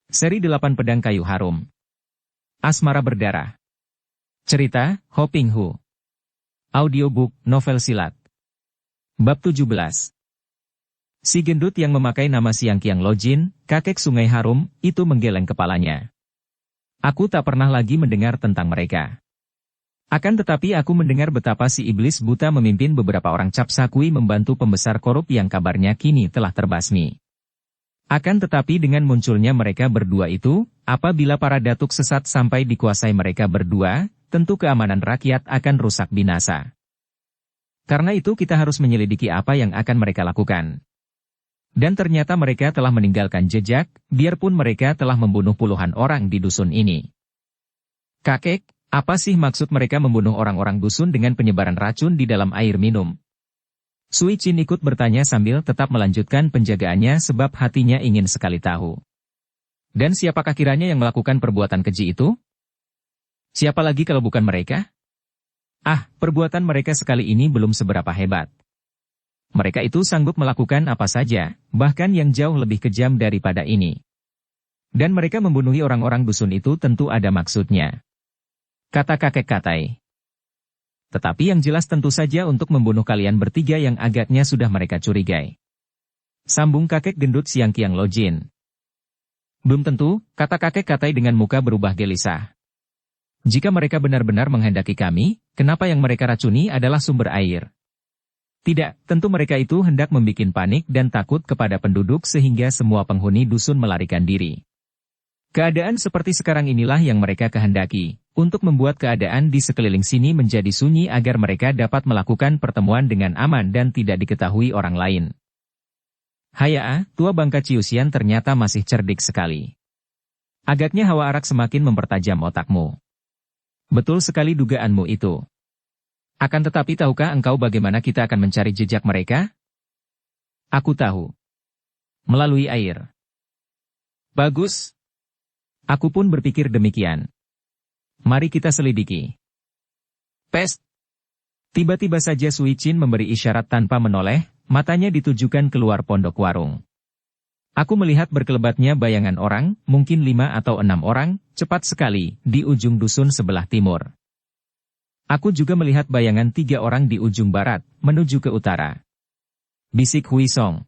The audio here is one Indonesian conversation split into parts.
Seri 8 Pedang Kayu Harum. Asmara Berdarah. Cerita, Ho Ping Hu. Audiobook, novel silat. Bab 17. Si gendut yang memakai nama Siang Kiang Lojin, kakek Sungai Harum, itu menggeleng kepalanya. Aku tak pernah lagi mendengar tentang mereka. Akan tetapi aku mendengar betapa si iblis buta memimpin beberapa orang capsakui membantu pembesar korup yang kabarnya kini telah terbasmi. Akan tetapi dengan munculnya mereka berdua itu, apabila para datuk sesat sampai dikuasai mereka berdua, tentu keamanan rakyat akan rusak binasa. Karena itu kita harus menyelidiki apa yang akan mereka lakukan. Dan ternyata mereka telah meninggalkan jejak, biarpun mereka telah membunuh puluhan orang di dusun ini. Kakek, apa sih maksud mereka membunuh orang-orang dusun dengan penyebaran racun di dalam air minum? Sui Chin ikut bertanya sambil tetap melanjutkan penjagaannya sebab hatinya ingin sekali tahu. Dan siapakah kiranya yang melakukan perbuatan keji itu? Siapa lagi kalau bukan mereka? Ah, perbuatan mereka sekali ini belum seberapa hebat. Mereka itu sanggup melakukan apa saja, bahkan yang jauh lebih kejam daripada ini. Dan mereka membunuhi orang-orang dusun itu tentu ada maksudnya. Kata kakek Katai. Tetapi yang jelas tentu saja untuk membunuh kalian bertiga yang agaknya sudah mereka curigai. Sambung kakek gendut Siang Kiang Lojin. Belum tentu, kata kakek Katai dengan muka berubah gelisah. Jika mereka benar-benar menghendaki kami, kenapa yang mereka racuni adalah sumber air? Tidak, tentu mereka itu hendak membuat panik dan takut kepada penduduk sehingga semua penghuni dusun melarikan diri. Keadaan seperti sekarang inilah yang mereka kehendaki, untuk membuat keadaan di sekeliling sini menjadi sunyi agar mereka dapat melakukan pertemuan dengan aman dan tidak diketahui orang lain. Haya, tua bangka Ciusian ternyata masih cerdik sekali. Agaknya hawa arak semakin mempertajam otakmu. Betul sekali dugaanmu itu. Akan tetapi tahukah engkau bagaimana kita akan mencari jejak mereka? Aku tahu. Melalui air. Bagus. Aku pun berpikir demikian. Mari kita selidiki. Pest! Tiba-tiba saja Sui Chin memberi isyarat tanpa menoleh, matanya ditujukan keluar pondok warung. Aku melihat berkelebatnya bayangan orang, mungkin 5 atau 6 orang, cepat sekali, di ujung dusun sebelah timur. Aku juga melihat bayangan 3 orang di ujung barat, menuju ke utara. Bisik Hui Song.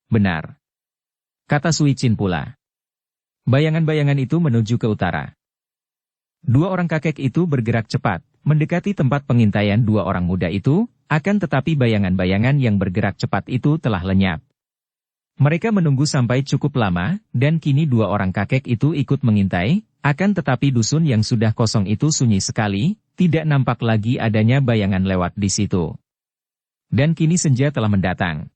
Benar. Kata Sui Chin pula. Bayangan-bayangan itu menuju ke utara. 2 orang kakek itu bergerak cepat, mendekati tempat pengintaian 2 orang muda itu, akan tetapi bayangan-bayangan yang bergerak cepat itu telah lenyap. Mereka menunggu sampai cukup lama, dan kini 2 orang kakek itu ikut mengintai, akan tetapi dusun yang sudah kosong itu sunyi sekali, tidak nampak lagi adanya bayangan lewat di situ. Dan kini senja telah mendatang.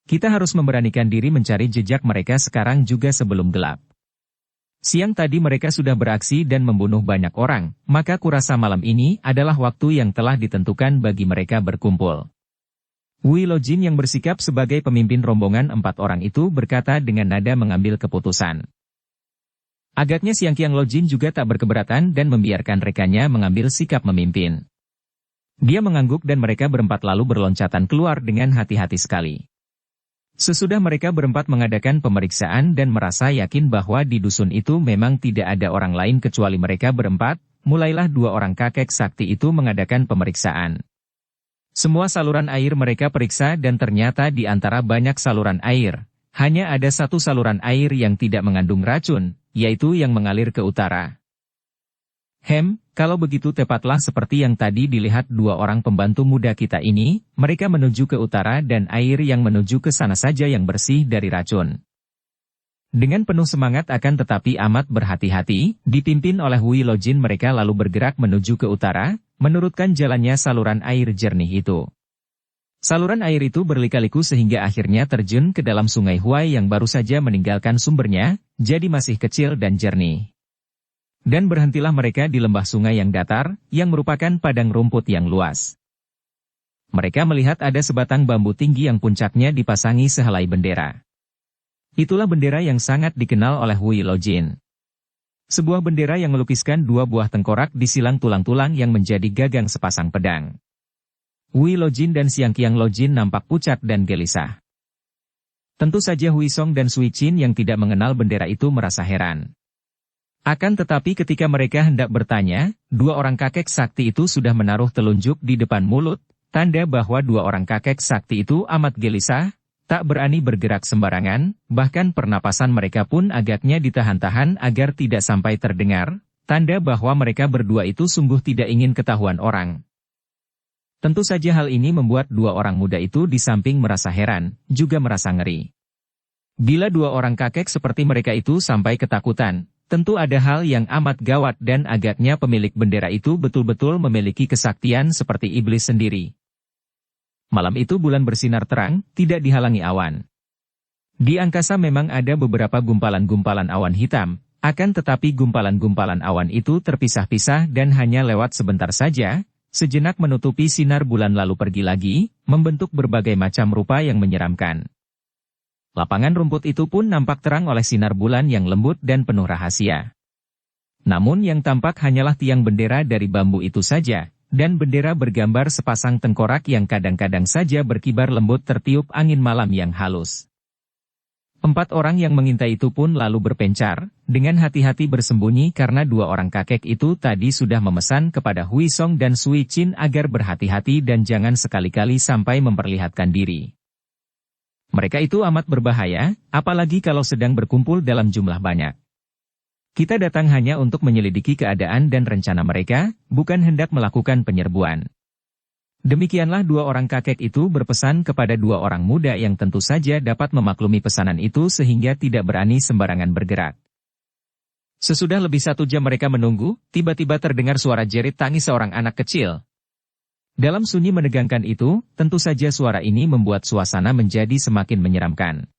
Kita harus memberanikan diri mencari jejak mereka sekarang juga sebelum gelap. Siang tadi mereka sudah beraksi dan membunuh banyak orang, maka kurasa malam ini adalah waktu yang telah ditentukan bagi mereka berkumpul. Wu Lojin yang bersikap sebagai pemimpin rombongan 4 orang itu berkata dengan nada mengambil keputusan. Agaknya Siang Kiang Lojin juga tak berkeberatan dan membiarkan rekannya mengambil sikap memimpin. Dia mengangguk dan mereka berempat lalu berloncatan keluar dengan hati-hati sekali. Sesudah mereka berempat mengadakan pemeriksaan dan merasa yakin bahwa di dusun itu memang tidak ada orang lain kecuali mereka berempat, mulailah 2 orang kakek sakti itu mengadakan pemeriksaan. Semua saluran air mereka periksa dan ternyata di antara banyak saluran air, hanya ada 1 saluran air yang tidak mengandung racun, yaitu yang mengalir ke utara. Kalau begitu tepatlah seperti yang tadi dilihat 2 orang pembantu muda kita ini, mereka menuju ke utara dan air yang menuju ke sana saja yang bersih dari racun. Dengan penuh semangat akan tetapi amat berhati-hati, dipimpin oleh Wu Lojin mereka lalu bergerak menuju ke utara, menurutkan jalannya saluran air jernih itu. Saluran air itu berlika-liku sehingga akhirnya terjun ke dalam sungai Huai yang baru saja meninggalkan sumbernya, jadi masih kecil dan jernih. Dan berhentilah mereka di lembah sungai yang datar, yang merupakan padang rumput yang luas. Mereka melihat ada sebatang bambu tinggi yang puncaknya dipasangi sehelai bendera. Itulah bendera yang sangat dikenal oleh Wu Lojin. Sebuah bendera yang melukiskan 2 buah tengkorak di silang tulang-tulang yang menjadi gagang sepasang pedang. Wu Lojin dan Siang Kiang Lojin nampak pucat dan gelisah. Tentu saja Huisong dan Sui Qin yang tidak mengenal bendera itu merasa heran. Akan tetapi ketika mereka hendak bertanya, dua orang kakek sakti itu sudah menaruh telunjuk di depan mulut, tanda bahwa dua orang kakek sakti itu amat gelisah, tak berani bergerak sembarangan, bahkan pernapasan mereka pun agaknya ditahan-tahan agar tidak sampai terdengar, tanda bahwa mereka berdua itu sungguh tidak ingin ketahuan orang. Tentu saja hal ini membuat dua orang muda itu di samping merasa heran, juga merasa ngeri. Bila dua orang kakek seperti mereka itu sampai ketakutan, tentu ada hal yang amat gawat dan agaknya pemilik bendera itu betul-betul memiliki kesaktian seperti iblis sendiri. Malam itu bulan bersinar terang, tidak dihalangi awan. Di angkasa memang ada beberapa gumpalan-gumpalan awan hitam, akan tetapi gumpalan-gumpalan awan itu terpisah-pisah dan hanya lewat sebentar saja, sejenak menutupi sinar bulan lalu pergi lagi, membentuk berbagai macam rupa yang menyeramkan. Lapangan rumput itu pun nampak terang oleh sinar bulan yang lembut dan penuh rahasia. Namun yang tampak hanyalah tiang bendera dari bambu itu saja, dan bendera bergambar sepasang tengkorak yang kadang-kadang saja berkibar lembut tertiup angin malam yang halus. 4 orang yang mengintai itu pun lalu berpencar, dengan hati-hati bersembunyi karena dua orang kakek itu tadi sudah memesan kepada Huisong dan Sui Qin agar berhati-hati dan jangan sekali-kali sampai memperlihatkan diri. Mereka itu amat berbahaya, apalagi kalau sedang berkumpul dalam jumlah banyak. Kita datang hanya untuk menyelidiki keadaan dan rencana mereka, bukan hendak melakukan penyerbuan. Demikianlah dua orang kakek itu berpesan kepada dua orang muda yang tentu saja dapat memaklumi pesanan itu sehingga tidak berani sembarangan bergerak. Sesudah lebih 1 jam mereka menunggu, tiba-tiba terdengar suara jerit tangis seorang anak kecil. Dalam sunyi menegangkan itu, tentu saja suara ini membuat suasana menjadi semakin menyeramkan.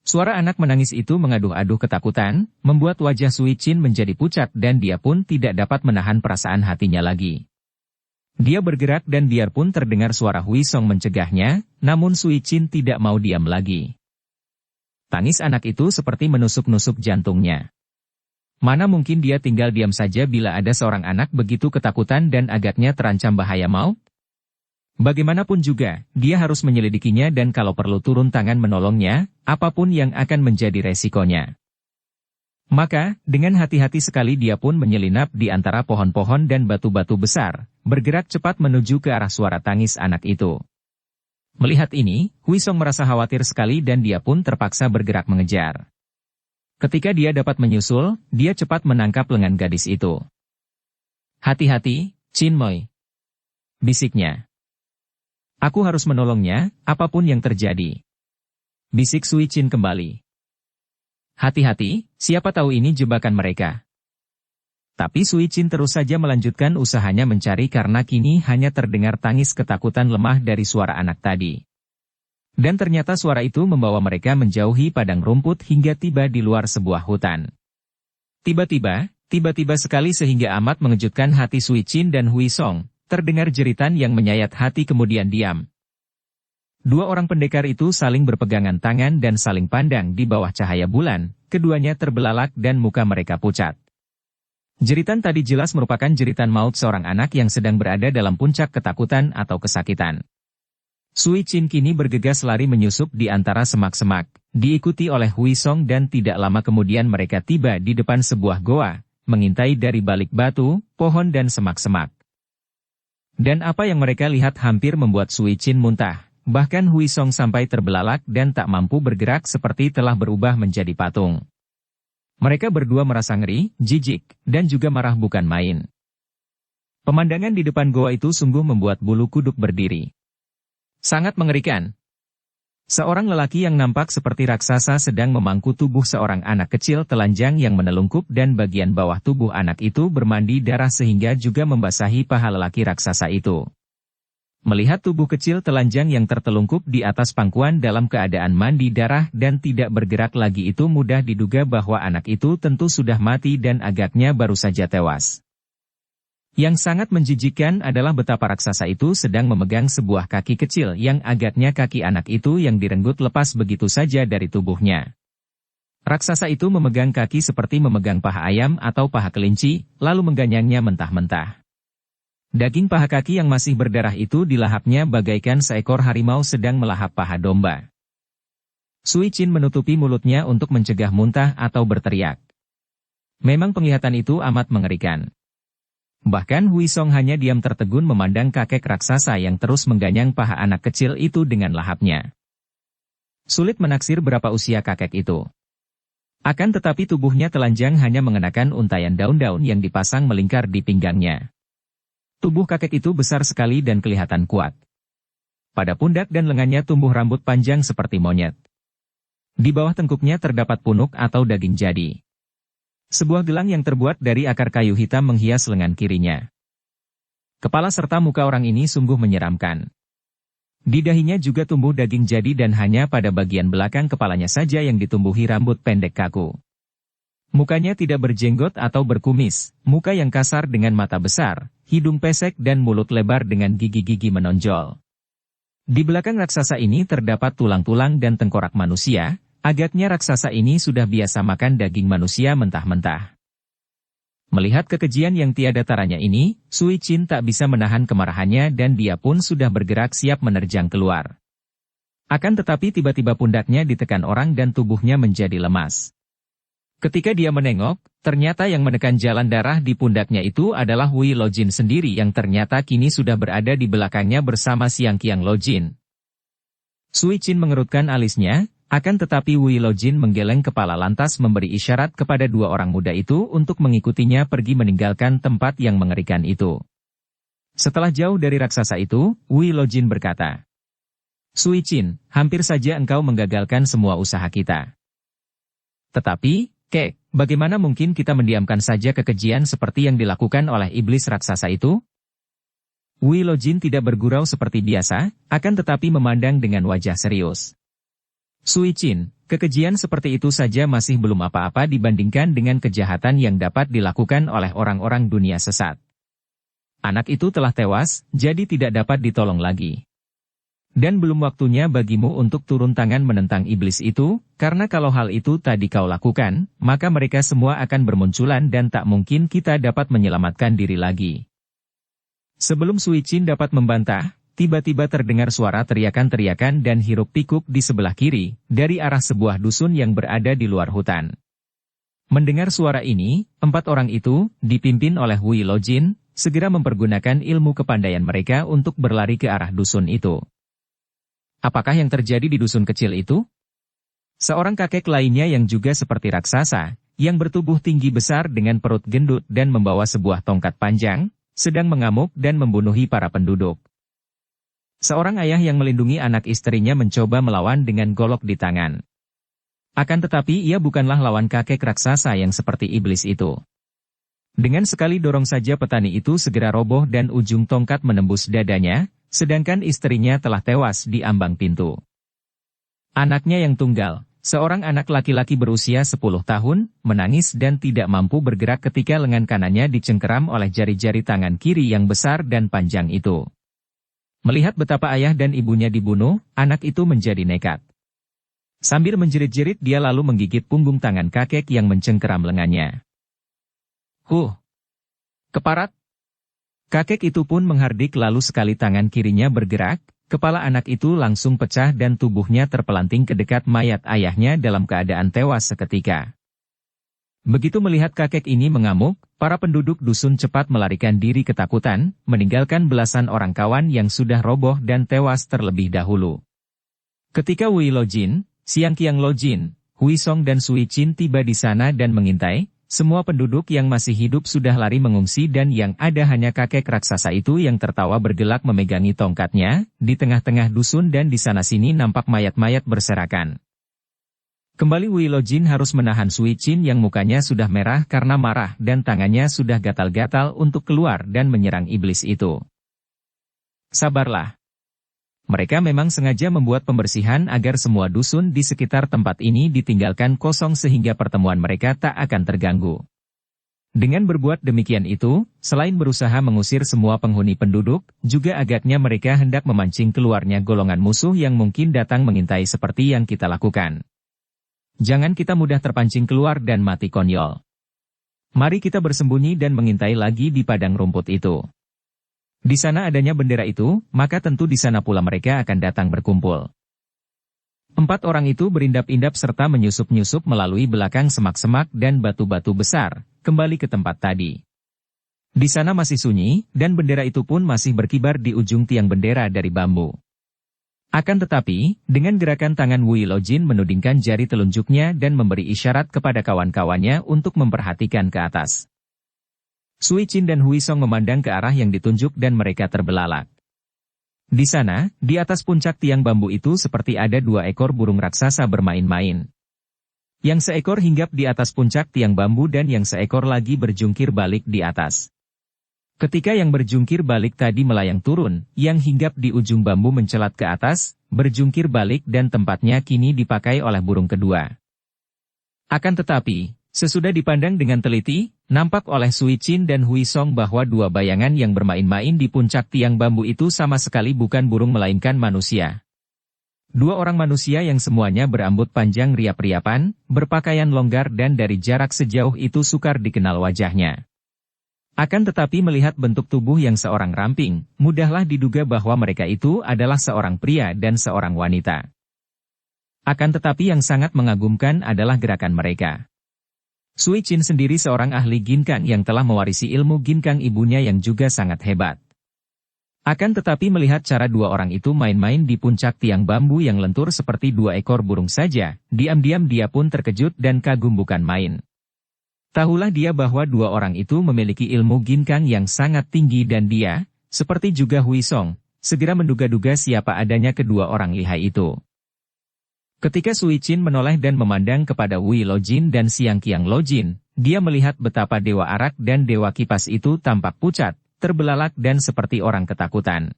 Suara anak menangis itu mengaduh-aduh ketakutan, membuat wajah Sui Qin menjadi pucat dan dia pun tidak dapat menahan perasaan hatinya lagi. Dia bergerak dan biarpun terdengar suara Huisong mencegahnya, namun Sui Qin tidak mau diam lagi. Tangis anak itu seperti menusuk-nusuk jantungnya. Mana mungkin dia tinggal diam saja bila ada seorang anak begitu ketakutan dan agaknya terancam bahaya maut? Bagaimanapun juga, dia harus menyelidikinya dan kalau perlu turun tangan menolongnya, apapun yang akan menjadi resikonya. Maka, dengan hati-hati sekali dia pun menyelinap di antara pohon-pohon dan batu-batu besar, bergerak cepat menuju ke arah suara tangis anak itu. Melihat ini, Huisong merasa khawatir sekali dan dia pun terpaksa bergerak mengejar. Ketika dia dapat menyusul, dia cepat menangkap lengan gadis itu. "Hati-hati, Qin Moi," bisiknya. "Aku harus menolongnya, apapun yang terjadi," bisik Sui Qin kembali. "Hati-hati, siapa tahu ini jebakan mereka." Tapi Sui Qin terus saja melanjutkan usahanya mencari karena kini hanya terdengar tangis ketakutan lemah dari suara anak tadi. Dan ternyata suara itu membawa mereka menjauhi padang rumput hingga tiba di luar sebuah hutan. Tiba-tiba sekali sehingga amat mengejutkan hati Sui Qin dan Huisong, terdengar jeritan yang menyayat hati kemudian diam. Dua orang pendekar itu saling berpegangan tangan dan saling pandang di bawah cahaya bulan, keduanya terbelalak dan muka mereka pucat. Jeritan tadi jelas merupakan jeritan maut seorang anak yang sedang berada dalam puncak ketakutan atau kesakitan. Sui Qin kini bergegas lari menyusup di antara semak-semak, diikuti oleh Huisong dan tidak lama kemudian mereka tiba di depan sebuah goa, mengintai dari balik batu, pohon dan semak-semak. Dan apa yang mereka lihat hampir membuat Sui Qin muntah, bahkan Huisong sampai terbelalak dan tak mampu bergerak seperti telah berubah menjadi patung. Mereka berdua merasa ngeri, jijik, dan juga marah bukan main. Pemandangan di depan goa itu sungguh membuat bulu kuduk berdiri. Sangat mengerikan. Seorang lelaki yang nampak seperti raksasa sedang memangku tubuh seorang anak kecil telanjang yang menelungkup dan bagian bawah tubuh anak itu bermandi darah sehingga juga membasahi paha lelaki raksasa itu. Melihat tubuh kecil telanjang yang tertelungkup di atas pangkuan dalam keadaan mandi darah dan tidak bergerak lagi itu mudah diduga bahwa anak itu tentu sudah mati dan agaknya baru saja tewas. Yang sangat menjijikkan adalah betapa raksasa itu sedang memegang sebuah kaki kecil yang agaknya kaki anak itu yang direnggut lepas begitu saja dari tubuhnya. Raksasa itu memegang kaki seperti memegang paha ayam atau paha kelinci, lalu mengganyangnya mentah-mentah. Daging paha kaki yang masih berdarah itu dilahapnya bagaikan seekor harimau sedang melahap paha domba. Sui Qin menutupi mulutnya untuk mencegah muntah atau berteriak. Memang penglihatan itu amat mengerikan. Bahkan Hui Song hanya diam tertegun memandang kakek raksasa yang terus mengganyang paha anak kecil itu dengan lahapnya. Sulit menaksir berapa usia kakek itu. Akan tetapi tubuhnya telanjang hanya mengenakan untayan daun-daun yang dipasang melingkar di pinggangnya. Tubuh kakek itu besar sekali dan kelihatan kuat. Pada pundak dan lengannya tumbuh rambut panjang seperti monyet. Di bawah tengkuknya terdapat punuk atau daging jadi. Sebuah gelang yang terbuat dari akar kayu hitam menghias lengan kirinya. Kepala serta muka orang ini sungguh menyeramkan. Di dahinya juga tumbuh daging jadi dan hanya pada bagian belakang kepalanya saja yang ditumbuhi rambut pendek kaku. Mukanya tidak berjenggot atau berkumis, muka yang kasar dengan mata besar, hidung pesek dan mulut lebar dengan gigi-gigi menonjol. Di belakang raksasa ini terdapat tulang-tulang dan tengkorak manusia. Agaknya raksasa ini sudah biasa makan daging manusia mentah-mentah. Melihat kekejian yang tiada taranya ini, Sui Qin tak bisa menahan kemarahannya dan dia pun sudah bergerak siap menerjang keluar. Akan tetapi tiba-tiba pundaknya ditekan orang dan tubuhnya menjadi lemas. Ketika dia menengok, ternyata yang menekan jalan darah di pundaknya itu adalah Hui Lojin sendiri yang ternyata kini sudah berada di belakangnya bersama Siang Qiang Lojin. Sui Qin mengerutkan alisnya. Akan tetapi Hui Lojin menggeleng kepala lantas memberi isyarat kepada dua orang muda itu untuk mengikutinya pergi meninggalkan tempat yang mengerikan itu. Setelah jauh dari raksasa itu, Hui Lojin berkata, "Sui Qin, hampir saja engkau menggagalkan semua usaha kita. Tetapi, Kek, bagaimana mungkin kita mendiamkan saja kekejian seperti yang dilakukan oleh iblis raksasa itu?" Hui Lojin tidak bergurau seperti biasa, akan tetapi memandang dengan wajah serius. "Sui Qin, kekejian seperti itu saja masih belum apa-apa dibandingkan dengan kejahatan yang dapat dilakukan oleh orang-orang dunia sesat. Anak itu telah tewas, jadi tidak dapat ditolong lagi. Dan belum waktunya bagimu untuk turun tangan menentang iblis itu, karena kalau hal itu tadi kau lakukan, maka mereka semua akan bermunculan dan tak mungkin kita dapat menyelamatkan diri lagi." Sebelum Sui Qin dapat membantah, tiba-tiba terdengar suara teriakan-teriakan dan hiruk-pikuk di sebelah kiri, dari arah sebuah dusun yang berada di luar hutan. Mendengar suara ini, 4 orang itu, dipimpin oleh Hui Lojin, segera mempergunakan ilmu kepandaian mereka untuk berlari ke arah dusun itu. Apakah yang terjadi di dusun kecil itu? Seorang kakek lainnya yang juga seperti raksasa, yang bertubuh tinggi besar dengan perut gendut dan membawa sebuah tongkat panjang, sedang mengamuk dan membunuhi para penduduk. Seorang ayah yang melindungi anak istrinya mencoba melawan dengan golok di tangan. Akan tetapi ia bukanlah lawan kakek raksasa yang seperti iblis itu. Dengan sekali dorong saja petani itu segera roboh dan ujung tongkat menembus dadanya, sedangkan istrinya telah tewas di ambang pintu. Anaknya yang tunggal, seorang anak laki-laki berusia 10 tahun, menangis dan tidak mampu bergerak ketika lengan kanannya dicengkeram oleh jari-jari tangan kiri yang besar dan panjang itu. Melihat betapa ayah dan ibunya dibunuh, anak itu menjadi nekat. Sambil menjerit-jerit dia lalu menggigit punggung tangan kakek yang mencengkeram lengannya. Keparat! Kakek itu pun menghardik lalu sekali tangan kirinya bergerak, kepala anak itu langsung pecah dan tubuhnya terpelanting ke dekat mayat ayahnya dalam keadaan tewas seketika. Begitu melihat kakek ini mengamuk, para penduduk dusun cepat melarikan diri ketakutan, meninggalkan belasan orang kawan yang sudah roboh dan tewas terlebih dahulu. Ketika Hui Lojin, Siang Qiang Lojin, Hui Song dan Sui Qin tiba di sana dan mengintai, semua penduduk yang masih hidup sudah lari mengungsi dan yang ada hanya kakek raksasa itu yang tertawa bergelak memegangi tongkatnya, di tengah-tengah dusun dan di sana-sini nampak mayat-mayat berserakan. Kembali Hui Lojin harus menahan Sui Qin yang mukanya sudah merah karena marah dan tangannya sudah gatal-gatal untuk keluar dan menyerang iblis itu. Sabarlah. Mereka memang sengaja membuat pembersihan agar semua dusun di sekitar tempat ini ditinggalkan kosong sehingga pertemuan mereka tak akan terganggu. Dengan berbuat demikian itu, selain berusaha mengusir semua penghuni penduduk, juga agaknya mereka hendak memancing keluarnya golongan musuh yang mungkin datang mengintai seperti yang kita lakukan. Jangan kita mudah terpancing keluar dan mati konyol. Mari kita bersembunyi dan mengintai lagi di padang rumput itu. Di sana adanya bendera itu, maka tentu di sana pula mereka akan datang berkumpul. Empat orang itu berindap-indap serta menyusup-nyusup melalui belakang semak-semak dan batu-batu besar, kembali ke tempat tadi. Di sana masih sunyi, dan bendera itu pun masih berkibar di ujung tiang bendera dari bambu. Akan tetapi, dengan gerakan tangan Wui Lojin menudingkan jari telunjuknya dan memberi isyarat kepada kawan-kawannya untuk memperhatikan ke atas. Sui Qin dan Hui Song memandang ke arah yang ditunjuk dan mereka terbelalak. Di sana, di atas puncak tiang bambu itu seperti ada dua ekor burung raksasa bermain-main. Yang seekor hinggap di atas puncak tiang bambu dan yang seekor lagi berjungkir balik di atas. Ketika yang berjungkir balik tadi melayang turun, yang hinggap di ujung bambu mencelat ke atas, berjungkir balik dan tempatnya kini dipakai oleh burung kedua. Akan tetapi, sesudah dipandang dengan teliti, nampak oleh Sui Qin dan Hui Song bahwa dua bayangan yang bermain-main di puncak tiang bambu itu sama sekali bukan burung melainkan manusia. Dua orang manusia yang semuanya berambut panjang riap-riapan, berpakaian longgar dan dari jarak sejauh itu sukar dikenal wajahnya. Akan tetapi melihat bentuk tubuh yang seorang ramping, mudahlah diduga bahwa mereka itu adalah seorang pria dan seorang wanita. Akan tetapi yang sangat mengagumkan adalah gerakan mereka. Sui Qin sendiri seorang ahli ginkang yang telah mewarisi ilmu ginkang ibunya yang juga sangat hebat. Akan tetapi melihat cara dua orang itu main-main di puncak tiang bambu yang lentur seperti dua ekor burung saja, diam-diam dia pun terkejut dan kagum bukan main. Tahulah dia bahwa dua orang itu memiliki ilmu ginkang yang sangat tinggi dan dia, seperti juga Hui Song, segera menduga-duga siapa adanya kedua orang lihai itu. Ketika Sui Qin menoleh dan memandang kepada Wui Lojin dan Siang Qiang Lojin, dia melihat betapa Dewa Arak dan Dewa Kipas itu tampak pucat, terbelalak dan seperti orang ketakutan.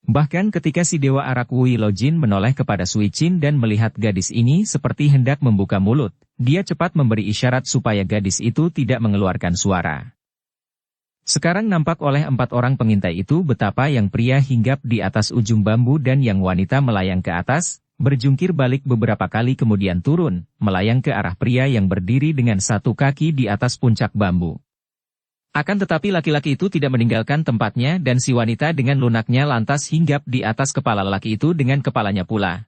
Bahkan ketika si Dewa Arak Wui Lojin menoleh kepada Sui Qin dan melihat gadis ini seperti hendak membuka mulut, dia cepat memberi isyarat supaya gadis itu tidak mengeluarkan suara. Sekarang nampak oleh empat orang pengintai itu betapa yang pria hinggap di atas ujung bambu dan yang wanita melayang ke atas, berjungkir balik beberapa kali kemudian turun, melayang ke arah pria yang berdiri dengan satu kaki di atas puncak bambu. Akan tetapi laki-laki itu tidak meninggalkan tempatnya dan si wanita dengan lunaknya lantas hinggap di atas kepala lelaki itu dengan kepalanya pula.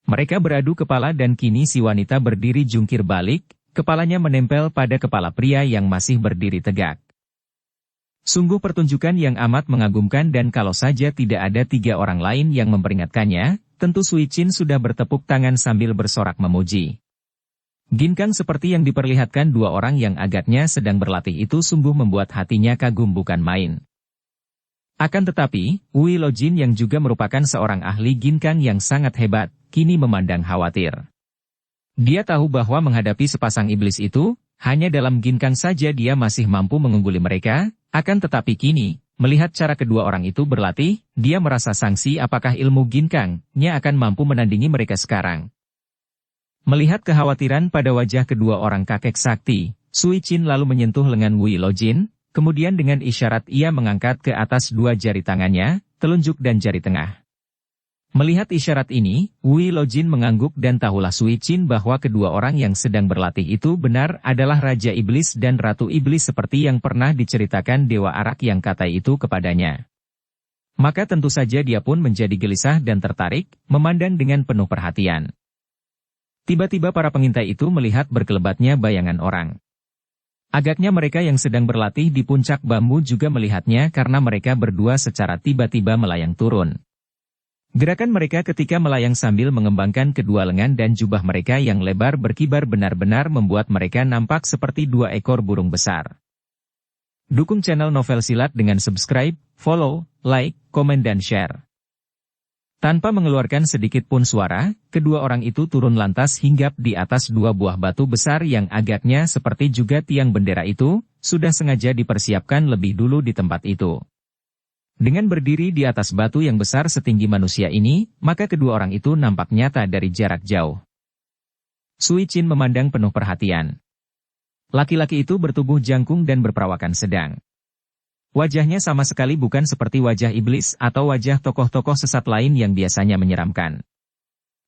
Mereka beradu kepala dan kini si wanita berdiri jungkir balik, kepalanya menempel pada kepala pria yang masih berdiri tegak. Sungguh pertunjukan yang amat mengagumkan dan kalau saja tidak ada tiga orang lain yang memperingatkannya, tentu Sui Qin sudah bertepuk tangan sambil bersorak memuji. Ginkang seperti yang diperlihatkan dua orang yang agaknya sedang berlatih itu sungguh membuat hatinya kagum bukan main. Akan tetapi, Wui Lojin yang juga merupakan seorang ahli ginkang yang sangat hebat, kini memandang khawatir. Dia tahu bahwa menghadapi sepasang iblis itu, hanya dalam ginkang saja dia masih mampu mengungguli mereka, akan tetapi kini, melihat cara kedua orang itu berlatih, dia merasa sangsi apakah ilmu ginkangnya akan mampu menandingi mereka sekarang. Melihat kekhawatiran pada wajah kedua orang kakek sakti, Sui Qin lalu menyentuh lengan Wui Lojin, kemudian dengan isyarat ia mengangkat ke atas dua jari tangannya, telunjuk dan jari tengah. Melihat isyarat ini, Wui Lojin mengangguk dan tahulah Sui Qin bahwa kedua orang yang sedang berlatih itu benar adalah Raja Iblis dan Ratu Iblis seperti yang pernah diceritakan Dewa Arak yang kata itu kepadanya. Maka tentu saja dia pun menjadi gelisah dan tertarik, memandang dengan penuh perhatian. Tiba-tiba para pengintai itu melihat berkelebatnya bayangan orang. Agaknya mereka yang sedang berlatih di puncak bambu juga melihatnya karena mereka berdua secara tiba-tiba melayang turun. Gerakan mereka ketika melayang sambil mengembangkan kedua lengan dan jubah mereka yang lebar berkibar benar-benar membuat mereka nampak seperti dua ekor burung besar. Dukung channel Novel Silat dengan subscribe, follow, like, komen dan share. Tanpa mengeluarkan sedikit pun suara, kedua orang itu turun lantas hinggap di atas dua buah batu besar yang agaknya seperti juga tiang bendera itu, sudah sengaja dipersiapkan lebih dulu di tempat itu. Dengan berdiri di atas batu yang besar setinggi manusia ini, maka kedua orang itu nampak nyata dari jarak jauh. Sui Qin memandang penuh perhatian. Laki-laki itu bertubuh jangkung dan berperawakan sedang. Wajahnya sama sekali bukan seperti wajah iblis atau wajah tokoh-tokoh sesat lain yang biasanya menyeramkan.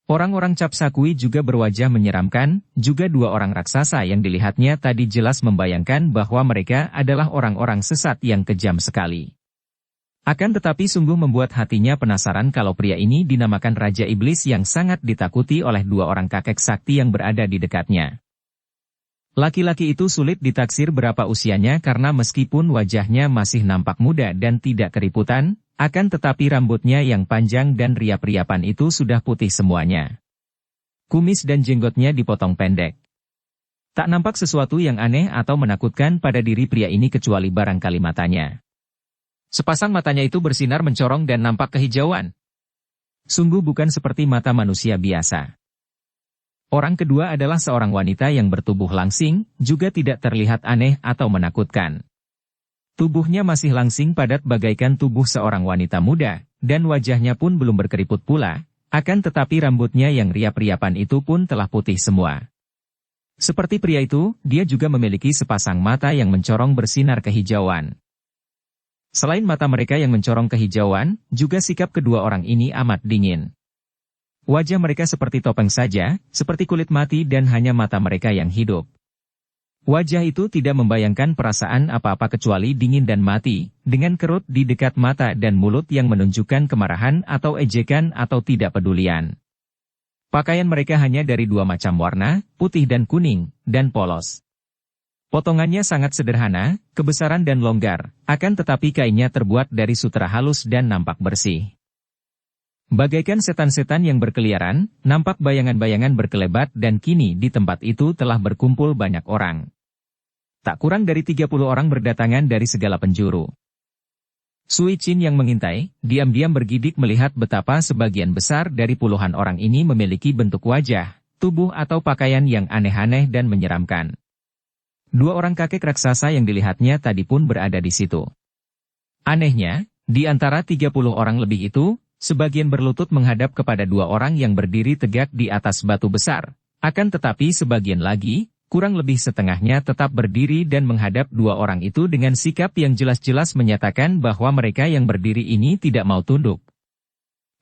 Orang-orang Cap Sakui juga berwajah menyeramkan, juga dua orang raksasa yang dilihatnya tadi jelas membayangkan bahwa mereka adalah orang-orang sesat yang kejam sekali. Akan tetapi sungguh membuat hatinya penasaran kalau pria ini dinamakan Raja Iblis yang sangat ditakuti oleh dua orang kakek sakti yang berada di dekatnya. Laki-laki itu sulit ditaksir berapa usianya karena meskipun wajahnya masih nampak muda dan tidak keriputan, akan tetapi rambutnya yang panjang dan riap-riapan itu sudah putih semuanya. Kumis dan jenggotnya dipotong pendek. Tak nampak sesuatu yang aneh atau menakutkan pada diri pria ini kecuali barangkali matanya. Sepasang matanya itu bersinar mencorong dan nampak kehijauan. Sungguh bukan seperti mata manusia biasa. Orang kedua adalah seorang wanita yang bertubuh langsing, juga tidak terlihat aneh atau menakutkan. Tubuhnya masih langsing padat bagaikan tubuh seorang wanita muda, dan wajahnya pun belum berkeriput pula, akan tetapi rambutnya yang riap-riapan itu pun telah putih semua. Seperti pria itu, dia juga memiliki sepasang mata yang mencorong bersinar kehijauan. Selain mata mereka yang mencorong kehijauan, juga sikap kedua orang ini amat dingin. Wajah mereka seperti topeng saja, seperti kulit mati dan hanya mata mereka yang hidup. Wajah itu tidak membayangkan perasaan apa-apa kecuali dingin dan mati, dengan kerut di dekat mata dan mulut yang menunjukkan kemarahan atau ejekan atau tidak pedulian. Pakaian mereka hanya dari dua macam warna, putih dan kuning, dan polos. Potongannya sangat sederhana, kebesaran dan longgar, akan tetapi kainnya terbuat dari sutra halus dan nampak bersih. Bagaikan setan-setan yang berkeliaran, nampak bayangan-bayangan berkelebat dan kini di tempat itu telah berkumpul banyak orang. Tak kurang dari 30 orang berdatangan dari segala penjuru. Sui Chin yang mengintai, diam-diam bergidik melihat betapa sebagian besar dari puluhan orang ini memiliki bentuk wajah, tubuh atau pakaian yang aneh-aneh dan menyeramkan. Dua orang kakek raksasa yang dilihatnya tadi pun berada di situ. Anehnya, di antara 30 orang lebih itu, sebagian berlutut menghadap kepada dua orang yang berdiri tegak di atas batu besar. Akan tetapi sebagian lagi, kurang lebih setengahnya tetap berdiri dan menghadap dua orang itu dengan sikap yang jelas-jelas menyatakan bahwa mereka yang berdiri ini tidak mau tunduk.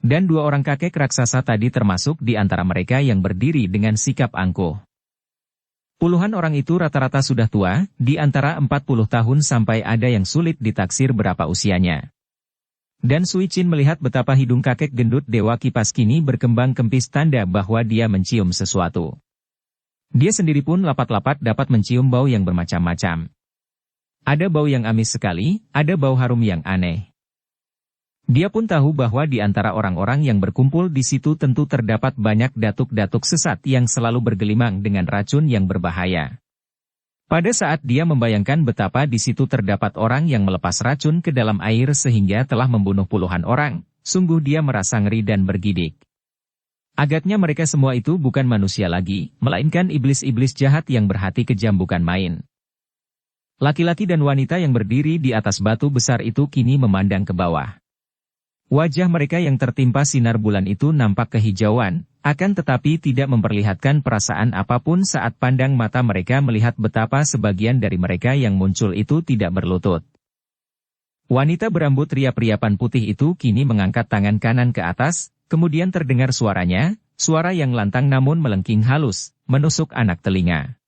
Dan dua orang kakek raksasa tadi termasuk di antara mereka yang berdiri dengan sikap angkuh. Puluhan orang itu rata-rata sudah tua, di antara 40 tahun sampai ada yang sulit ditaksir berapa usianya. Dan Sui Chin melihat betapa hidung kakek gendut Dewa Kipas kini berkembang kempis tanda bahwa dia mencium sesuatu. Dia sendiri pun lapat-lapat dapat mencium bau yang bermacam-macam. Ada bau yang amis sekali, ada bau harum yang aneh. Dia pun tahu bahwa di antara orang-orang yang berkumpul di situ tentu terdapat banyak datuk-datuk sesat yang selalu bergelimang dengan racun yang berbahaya. Pada saat dia membayangkan betapa di situ terdapat orang yang melepas racun ke dalam air sehingga telah membunuh puluhan orang, sungguh dia merasa ngeri dan bergidik. Agaknya mereka semua itu bukan manusia lagi, melainkan iblis-iblis jahat yang berhati kejam bukan main. Laki-laki dan wanita yang berdiri di atas batu besar itu kini memandang ke bawah. Wajah mereka yang tertimpa sinar bulan itu nampak kehijauan, akan tetapi tidak memperlihatkan perasaan apapun saat pandang mata mereka melihat betapa sebagian dari mereka yang muncul itu tidak berlutut. Wanita berambut riap-riapan putih itu kini mengangkat tangan kanan ke atas, kemudian terdengar suaranya, suara yang lantang namun melengking halus, menusuk anak telinga.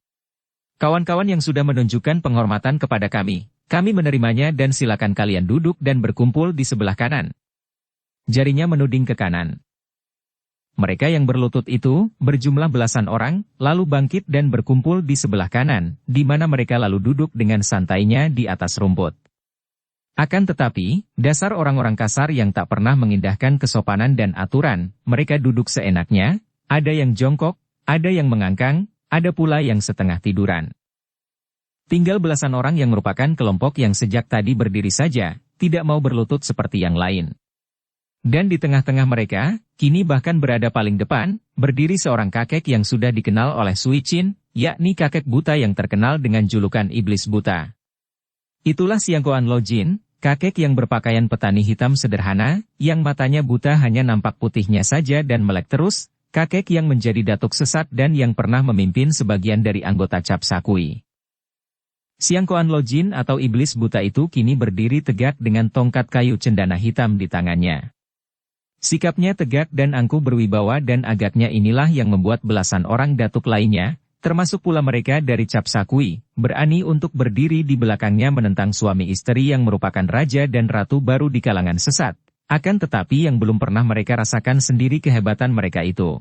Kawan-kawan yang sudah menunjukkan penghormatan kepada kami menerimanya dan silakan kalian duduk dan berkumpul di sebelah kanan. Jarinya menuding ke kanan. Mereka yang berlutut itu, berjumlah belasan orang, lalu bangkit dan berkumpul di sebelah kanan, di mana mereka lalu duduk dengan santainya di atas rumput. Akan tetapi, dasar orang-orang kasar yang tak pernah mengindahkan kesopanan dan aturan, mereka duduk seenaknya, ada yang jongkok, ada yang mengangkang, ada pula yang setengah tiduran. Tinggal belasan orang yang merupakan kelompok yang sejak tadi berdiri saja, tidak mau berlutut seperti yang lain. Dan di tengah-tengah mereka, kini bahkan berada paling depan, berdiri seorang kakek yang sudah dikenal oleh Sui Chin, yakni kakek buta yang terkenal dengan julukan Iblis Buta. Itulah Siangkoan Lo Jin, kakek yang berpakaian petani hitam sederhana, yang matanya buta hanya nampak putihnya saja dan melek terus, kakek yang menjadi datuk sesat dan yang pernah memimpin sebagian dari anggota Cap Sakui. Siangkoan Lo Jin atau Iblis Buta itu kini berdiri tegak dengan tongkat kayu cendana hitam di tangannya. Sikapnya tegak dan angkuh berwibawa dan agaknya inilah yang membuat belasan orang datuk lainnya, termasuk pula mereka dari Cap Sakui, berani untuk berdiri di belakangnya menentang suami istri yang merupakan raja dan ratu baru di kalangan sesat. Akan tetapi yang belum pernah mereka rasakan sendiri kehebatan mereka itu.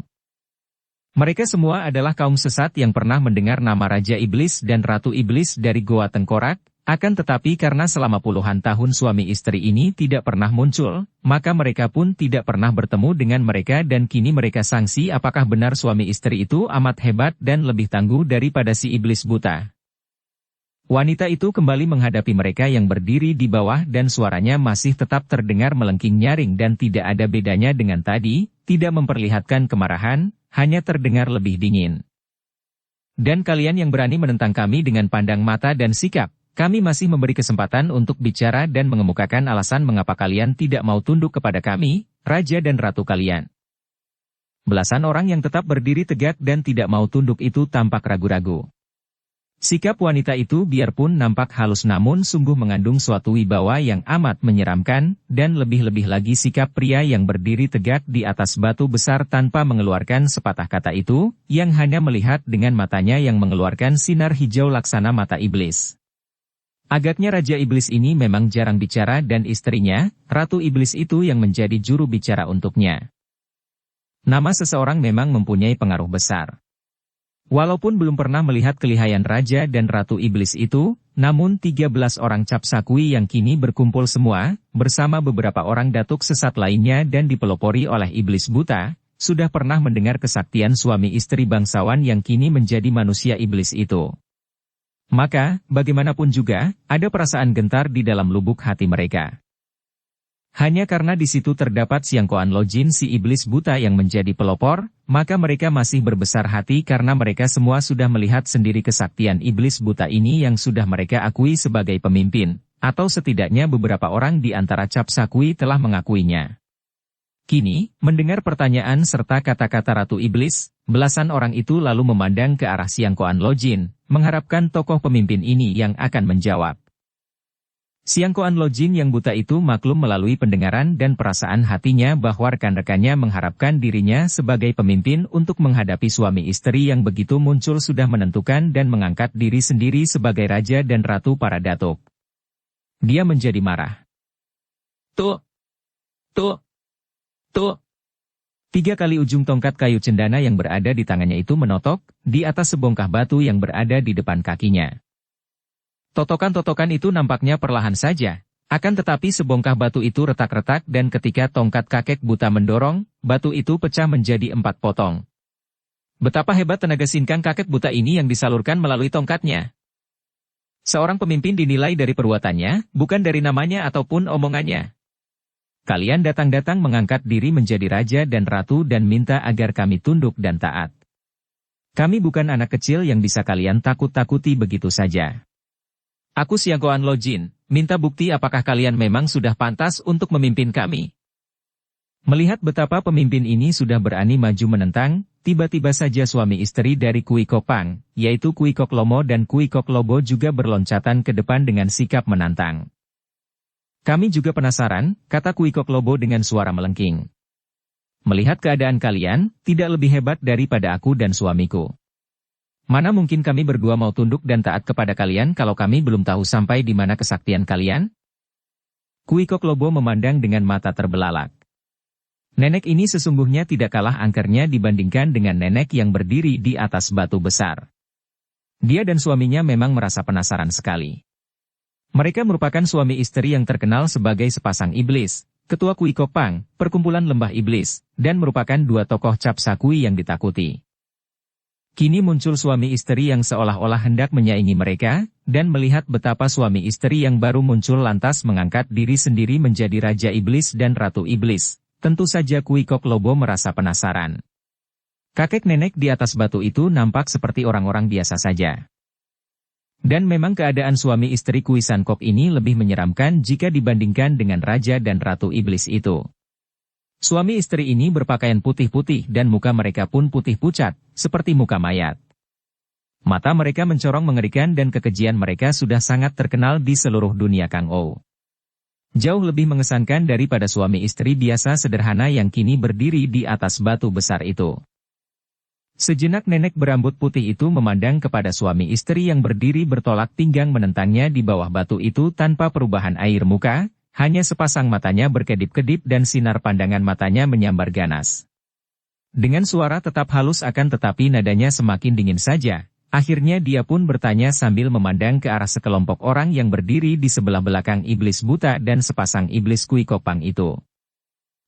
Mereka semua adalah kaum sesat yang pernah mendengar nama Raja Iblis dan Ratu Iblis dari Goa Tengkorak, akan tetapi karena selama puluhan tahun suami istri ini tidak pernah muncul, maka mereka pun tidak pernah bertemu dengan mereka dan kini mereka sangsi apakah benar suami istri itu amat hebat dan lebih tangguh daripada si iblis buta. Wanita itu kembali menghadapi mereka yang berdiri di bawah dan suaranya masih tetap terdengar melengking nyaring dan tidak ada bedanya dengan tadi, tidak memperlihatkan kemarahan, hanya terdengar lebih dingin. Dan kalian yang berani menentang kami dengan pandang mata dan sikap, kami masih memberi kesempatan untuk bicara dan mengemukakan alasan mengapa kalian tidak mau tunduk kepada kami, raja dan ratu kalian. Belasan orang yang tetap berdiri tegak dan tidak mau tunduk itu tampak ragu-ragu. Sikap wanita itu biarpun nampak halus namun sungguh mengandung suatu wibawa yang amat menyeramkan, dan lebih-lebih lagi sikap pria yang berdiri tegak di atas batu besar tanpa mengeluarkan sepatah kata itu, yang hanya melihat dengan matanya yang mengeluarkan sinar hijau laksana mata iblis. Agaknya Raja Iblis ini memang jarang bicara dan istrinya, Ratu Iblis itu yang menjadi juru bicara untuknya. Nama seseorang memang mempunyai pengaruh besar. Walaupun belum pernah melihat kelihayan Raja dan Ratu Iblis itu, namun 13 orang Cap Sakui yang kini berkumpul semua, bersama beberapa orang datuk sesat lainnya dan dipelopori oleh Iblis buta, sudah pernah mendengar kesaktian suami istri bangsawan yang kini menjadi manusia iblis itu. Maka, bagaimanapun juga, ada perasaan gentar di dalam lubuk hati mereka. Hanya karena di situ terdapat Siang Koan Lojin si iblis buta yang menjadi pelopor, maka mereka masih berbesar hati karena mereka semua sudah melihat sendiri kesaktian iblis buta ini yang sudah mereka akui sebagai pemimpin, atau setidaknya beberapa orang di antara Cap Sakui telah mengakuinya. Kini, mendengar pertanyaan serta kata-kata Ratu Iblis, belasan orang itu lalu memandang ke arah Siang Koan Lojin, mengharapkan tokoh pemimpin ini yang akan menjawab. Siang Koan Lojin yang buta itu maklum melalui pendengaran dan perasaan hatinya bahwa rekan-rekannya mengharapkan dirinya sebagai pemimpin untuk menghadapi suami istri yang begitu muncul sudah menentukan dan mengangkat diri sendiri sebagai raja dan ratu para datuk. Dia menjadi marah. Tuh! 3 kali ujung tongkat kayu cendana yang berada di tangannya itu menotok di atas sebongkah batu yang berada di depan kakinya. Totokan-totokan itu nampaknya perlahan saja, akan tetapi sebongkah batu itu retak-retak dan ketika tongkat kakek buta mendorong, batu itu pecah menjadi 4 potong. Betapa hebat tenaga sinkang kakek buta ini yang disalurkan melalui tongkatnya. Seorang pemimpin dinilai dari perbuatannya, bukan dari namanya ataupun omongannya. Kalian datang-datang mengangkat diri menjadi raja dan ratu dan minta agar kami tunduk dan taat. Kami bukan anak kecil yang bisa kalian takut-takuti begitu saja. Aku Siang Koan Lojin, minta bukti apakah kalian memang sudah pantas untuk memimpin kami. Melihat betapa pemimpin ini sudah berani maju menentang, tiba-tiba saja suami istri dari Kui Kopang, yaitu Kui Kok Lomo dan Kui Kok Lobo juga berloncatan ke depan dengan sikap menantang. Kami juga penasaran, kata Kui Kok Lobo dengan suara melengking. Melihat keadaan kalian, tidak lebih hebat daripada aku dan suamiku. Mana mungkin kami berdua mau tunduk dan taat kepada kalian kalau kami belum tahu sampai di mana kesaktian kalian? Kui Kok Lobo memandang dengan mata terbelalak. Nenek ini sesungguhnya tidak kalah angkernya dibandingkan dengan nenek yang berdiri di atas batu besar. Dia dan suaminya memang merasa penasaran sekali. Mereka merupakan suami istri yang terkenal sebagai sepasang iblis, ketua Kui Kopang, perkumpulan lembah iblis, dan merupakan 2 tokoh Cap Sakui yang ditakuti. Kini muncul suami istri yang seolah-olah hendak menyaingi mereka, dan melihat betapa suami istri yang baru muncul lantas mengangkat diri sendiri menjadi Raja Iblis dan Ratu Iblis. Tentu saja Kui Kok Lobo merasa penasaran. Kakek nenek di atas batu itu nampak seperti orang-orang biasa saja. Dan memang keadaan suami istri Kui San Kok ini lebih menyeramkan jika dibandingkan dengan Raja dan Ratu Iblis itu. Suami istri ini berpakaian putih-putih dan muka mereka pun putih pucat, seperti muka mayat. Mata mereka mencorong mengerikan dan kekejian mereka sudah sangat terkenal di seluruh dunia Kang Ou. Jauh lebih mengesankan daripada suami istri biasa sederhana yang kini berdiri di atas batu besar itu. Sejenak nenek berambut putih itu memandang kepada suami istri yang berdiri bertolak pinggang menentangnya di bawah batu itu tanpa perubahan air muka, hanya sepasang matanya berkedip-kedip dan sinar pandangan matanya menyambar ganas. Dengan suara tetap halus akan tetapi nadanya semakin dingin saja, akhirnya dia pun bertanya sambil memandang ke arah sekelompok orang yang berdiri di sebelah belakang iblis buta dan sepasang iblis kui kopang itu.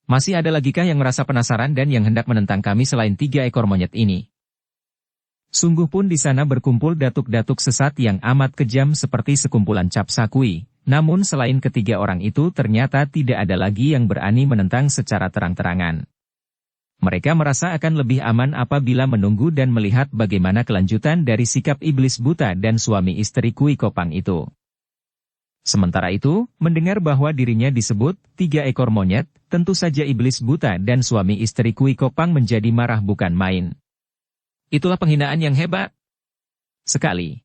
Masih ada lagikah yang merasa penasaran dan yang hendak menentang kami selain 3 ekor monyet ini? Sungguh pun di sana berkumpul datuk-datuk sesat yang amat kejam seperti sekumpulan cap sakui, namun selain ketiga orang itu ternyata tidak ada lagi yang berani menentang secara terang-terangan. Mereka merasa akan lebih aman apabila menunggu dan melihat bagaimana kelanjutan dari sikap iblis buta dan suami istri kui kopang itu. Sementara itu, mendengar bahwa dirinya disebut 3 ekor monyet, tentu saja iblis buta dan suami istri kui kopang menjadi marah bukan main. Itulah penghinaan yang hebat sekali.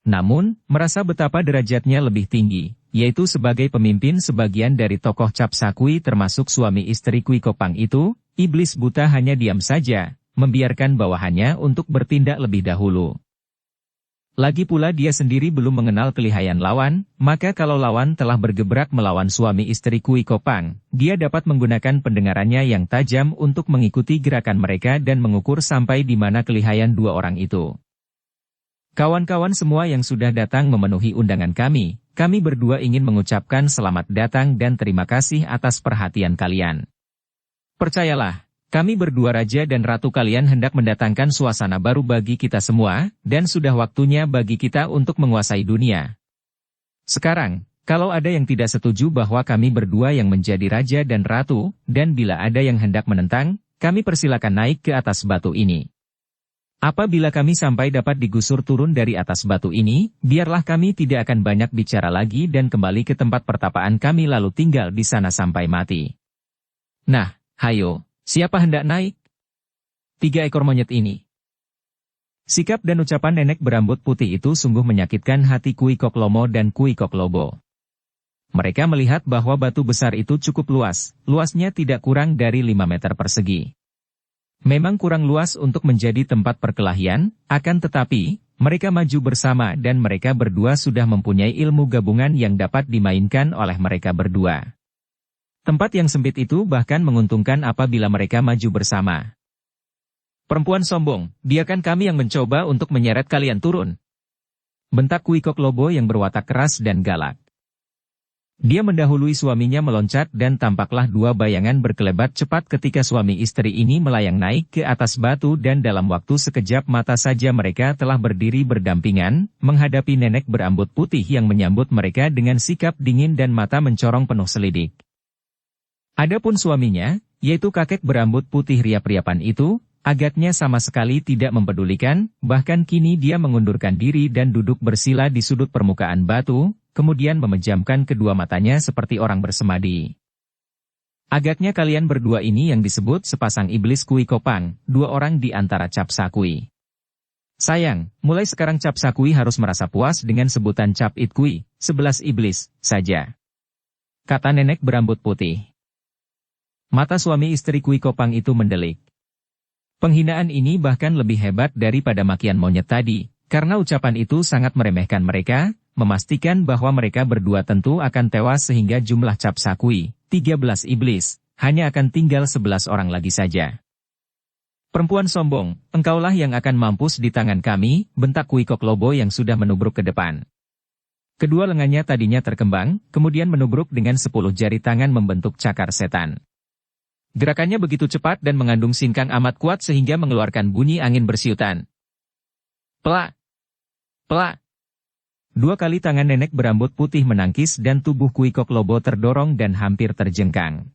Namun, merasa betapa derajatnya lebih tinggi, yaitu sebagai pemimpin sebagian dari tokoh cap sakui termasuk suami istri kui kopang itu, iblis buta hanya diam saja, membiarkan bawahannya untuk bertindak lebih dahulu. Lagi pula dia sendiri belum mengenal kelihayan lawan, maka kalau lawan telah bergebrak melawan suami istri kui kopang, dia dapat menggunakan pendengarannya yang tajam untuk mengikuti gerakan mereka dan mengukur sampai di mana kelihayan 2 orang itu. Kawan-kawan semua yang sudah datang memenuhi undangan kami berdua ingin mengucapkan selamat datang dan terima kasih atas perhatian kalian. Percayalah, kami berdua raja dan ratu kalian hendak mendatangkan suasana baru bagi kita semua, dan sudah waktunya bagi kita untuk menguasai dunia. Sekarang, kalau ada yang tidak setuju bahwa kami berdua yang menjadi raja dan ratu, dan bila ada yang hendak menentang, kami persilakan naik ke atas batu ini. Apabila kami sampai dapat digusur turun dari atas batu ini, biarlah kami tidak akan banyak bicara lagi dan kembali ke tempat pertapaan kami lalu tinggal di sana sampai mati. Nah, hayo. Siapa hendak naik? 3 ekor monyet ini. Sikap dan ucapan nenek berambut putih itu sungguh menyakitkan hati Kui Kok Lomo dan Kui Kok Lobo. Mereka melihat bahwa batu besar itu cukup luas, luasnya tidak kurang dari 5 meter persegi. Memang kurang luas untuk menjadi tempat perkelahian, akan tetapi, mereka maju bersama dan mereka berdua sudah mempunyai ilmu gabungan yang dapat dimainkan oleh mereka berdua. Tempat yang sempit itu bahkan menguntungkan apabila mereka maju bersama. Perempuan sombong, biarkan kami yang mencoba untuk menyeret kalian turun. Bentak Kui Kok Lobo yang berwatak keras dan galak. Dia mendahului suaminya meloncat dan tampaklah 2 bayangan berkelebat cepat ketika suami istri ini melayang naik ke atas batu dan dalam waktu sekejap mata saja mereka telah berdiri berdampingan, menghadapi nenek berambut putih yang menyambut mereka dengan sikap dingin dan mata mencorong penuh selidik. Adapun suaminya, yaitu kakek berambut putih riap-riapan itu, agaknya sama sekali tidak mempedulikan, bahkan kini dia mengundurkan diri dan duduk bersila di sudut permukaan batu, kemudian memejamkan kedua matanya seperti orang bersemadi. Agaknya kalian berdua ini yang disebut sepasang iblis kui kopang, 2 orang di antara cap sakui. Sayang, mulai sekarang cap sakui harus merasa puas dengan sebutan cap it kui, 11 iblis, saja. Kata nenek berambut putih. Mata suami istri kui kopang itu mendelik. Penghinaan ini bahkan lebih hebat daripada makian monyet tadi, karena ucapan itu sangat meremehkan mereka, memastikan bahwa mereka berdua tentu akan tewas sehingga jumlah cap sakui, 13 iblis, hanya akan tinggal 11 orang lagi saja. Perempuan sombong, engkaulah yang akan mampus di tangan kami, bentak Kui Kok Lobo yang sudah menubruk ke depan. Kedua lengannya tadinya terkembang, kemudian menubruk dengan 10 jari tangan membentuk cakar setan. Gerakannya begitu cepat dan mengandung sinkang amat kuat sehingga mengeluarkan bunyi angin bersiutan. Pelak! Pelak! 2 kali tangan nenek berambut putih menangkis dan tubuh Kui Kok Lobo terdorong dan hampir terjengkang.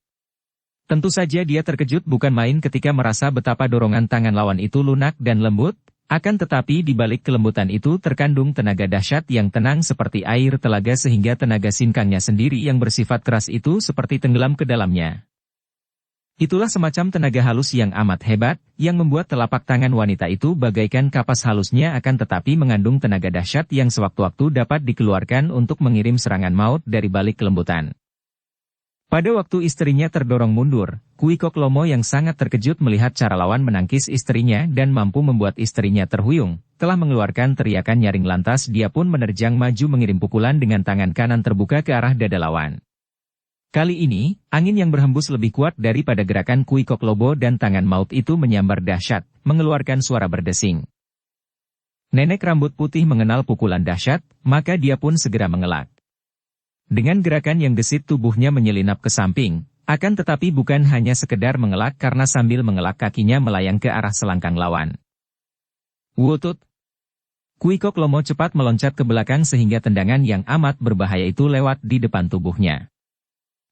Tentu saja dia terkejut bukan main ketika merasa betapa dorongan tangan lawan itu lunak dan lembut, akan tetapi di balik kelembutan itu terkandung tenaga dahsyat yang tenang seperti air telaga sehingga tenaga sinkangnya sendiri yang bersifat keras itu seperti tenggelam ke dalamnya. Itulah semacam tenaga halus yang amat hebat, yang membuat telapak tangan wanita itu bagaikan kapas halusnya akan tetapi mengandung tenaga dahsyat yang sewaktu-waktu dapat dikeluarkan untuk mengirim serangan maut dari balik kelembutan. Pada waktu istrinya terdorong mundur, Kui Kok Lomo yang sangat terkejut melihat cara lawan menangkis istrinya dan mampu membuat istrinya terhuyung, telah mengeluarkan teriakan nyaring lantas dia pun menerjang maju mengirim pukulan dengan tangan kanan terbuka ke arah dada lawan. Kali ini, angin yang berhembus lebih kuat daripada gerakan Kui Kok Lomo dan tangan maut itu menyambar dahsyat, mengeluarkan suara berdesing. Nenek rambut putih mengenal pukulan dahsyat, maka dia pun segera mengelak. Dengan gerakan yang gesit tubuhnya menyelinap ke samping, akan tetapi bukan hanya sekedar mengelak karena sambil mengelak kakinya melayang ke arah selangkang lawan. Wutut! Kui Kok Lomo cepat meloncat ke belakang sehingga tendangan yang amat berbahaya itu lewat di depan tubuhnya.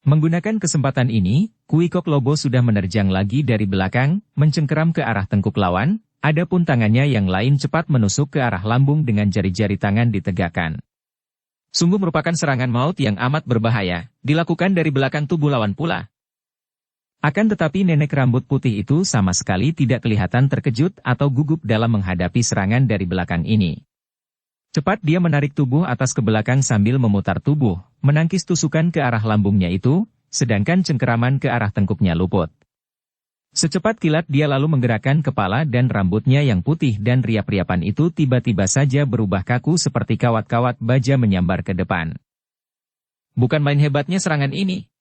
Menggunakan kesempatan ini, Kui Kok Lomo sudah menerjang lagi dari belakang, mencengkeram ke arah tengkuk lawan, adapun tangannya yang lain cepat menusuk ke arah lambung dengan jari-jari tangan ditegakkan. Sungguh merupakan serangan maut yang amat berbahaya, dilakukan dari belakang tubuh lawan pula. Akan tetapi nenek rambut putih itu sama sekali tidak kelihatan terkejut atau gugup dalam menghadapi serangan dari belakang ini. Cepat dia menarik tubuh atas ke belakang sambil memutar tubuh, menangkis tusukan ke arah lambungnya itu, sedangkan cengkeraman ke arah tengkuknya luput. Secepat kilat dia lalu menggerakkan kepala dan rambutnya yang putih dan riap-riapan itu tiba-tiba saja berubah kaku seperti kawat-kawat baja menyambar ke depan. Bukan main hebatnya serangan ini.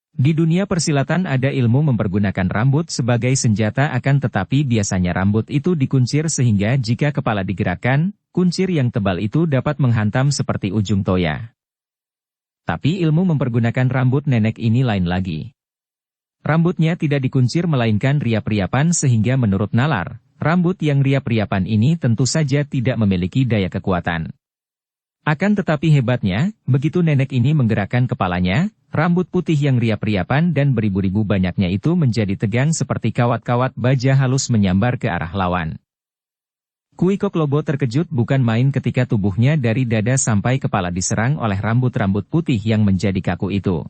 Di dunia persilatan ada ilmu mempergunakan rambut sebagai senjata akan tetapi biasanya rambut itu dikuncir sehingga jika kepala digerakkan, kuncir yang tebal itu dapat menghantam seperti ujung toya. Tapi ilmu mempergunakan rambut nenek ini lain lagi. Rambutnya tidak dikuncir melainkan riap-riapan sehingga menurut nalar, rambut yang riap-riapan ini tentu saja tidak memiliki daya kekuatan. Akan tetapi hebatnya, begitu nenek ini menggerakkan kepalanya, rambut putih yang riap-riapan dan beribu-ribu banyaknya itu menjadi tegang seperti kawat-kawat baja halus menyambar ke arah lawan. Kui Kok Lomo terkejut bukan main ketika tubuhnya dari dada sampai kepala diserang oleh rambut-rambut putih yang menjadi kaku itu.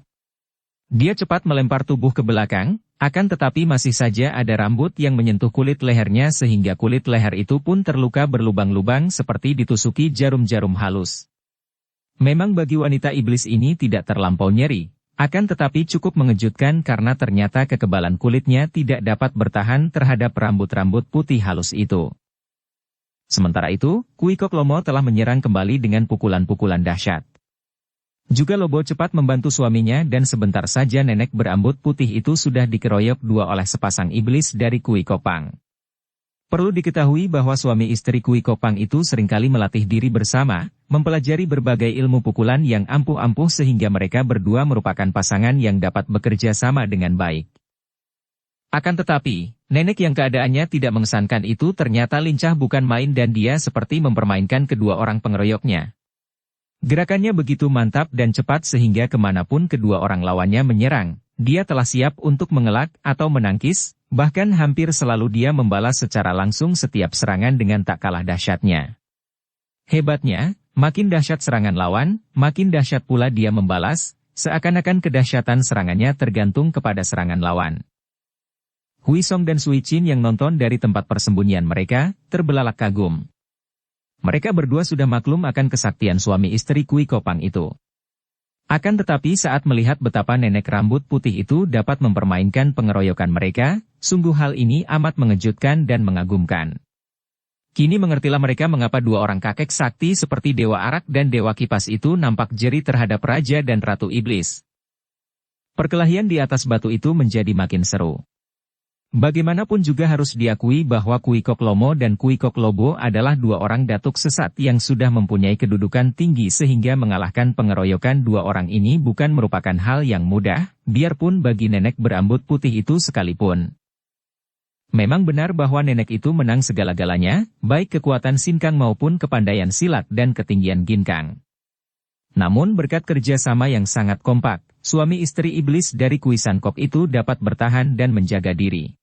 Dia cepat melempar tubuh ke belakang, akan tetapi masih saja ada rambut yang menyentuh kulit lehernya sehingga kulit leher itu pun terluka berlubang-lubang seperti ditusuki jarum-jarum halus. Memang bagi wanita iblis ini tidak terlampau nyeri, akan tetapi cukup mengejutkan karena ternyata kekebalan kulitnya tidak dapat bertahan terhadap rambut-rambut putih halus itu. Sementara itu, Kui Kok Lomo telah menyerang kembali dengan pukulan-pukulan dahsyat. Juga Lobo cepat membantu suaminya dan sebentar saja nenek berambut putih itu sudah dikeroyok dua oleh sepasang iblis dari Kui Kopang. Perlu diketahui bahwa suami istri Kui Kopang itu seringkali melatih diri bersama, mempelajari berbagai ilmu pukulan yang ampuh-ampuh sehingga mereka berdua merupakan pasangan yang dapat bekerja sama dengan baik. Akan tetapi, nenek yang keadaannya tidak mengesankan itu ternyata lincah bukan main dan dia seperti mempermainkan kedua orang pengeroyoknya. Gerakannya begitu mantap dan cepat sehingga kemanapun kedua orang lawannya menyerang, dia telah siap untuk mengelak atau menangkis, bahkan hampir selalu dia membalas secara langsung setiap serangan dengan tak kalah dahsyatnya. Hebatnya, makin dahsyat serangan lawan, makin dahsyat pula dia membalas, seakan-akan kedahsyatan serangannya tergantung kepada serangan lawan. Hui Song dan Sui Chin yang nonton dari tempat persembunyian mereka, terbelalak kagum. Mereka berdua sudah maklum akan kesaktian suami istri Kui Kopang itu. Akan tetapi saat melihat betapa nenek rambut putih itu dapat mempermainkan pengeroyokan mereka, sungguh hal ini amat mengejutkan dan mengagumkan. Kini mengertilah mereka mengapa dua orang kakek sakti seperti Dewa Arak dan Dewa Kipas itu nampak jeri terhadap Raja dan Ratu Iblis. Perkelahian di atas batu itu menjadi makin seru. Bagaimanapun juga harus diakui bahwa Kui Kok Lomo dan Kui Kok Lobo adalah dua orang datuk sesat yang sudah mempunyai kedudukan tinggi sehingga mengalahkan pengeroyokan dua orang ini bukan merupakan hal yang mudah, biarpun bagi nenek berambut putih itu sekalipun. Memang benar bahwa nenek itu menang segala-galanya, baik kekuatan sinkang maupun kepandaian silat dan ketinggian ginkang. Namun berkat kerjasama yang sangat kompak, suami istri iblis dari Kui San Kok itu dapat bertahan dan menjaga diri.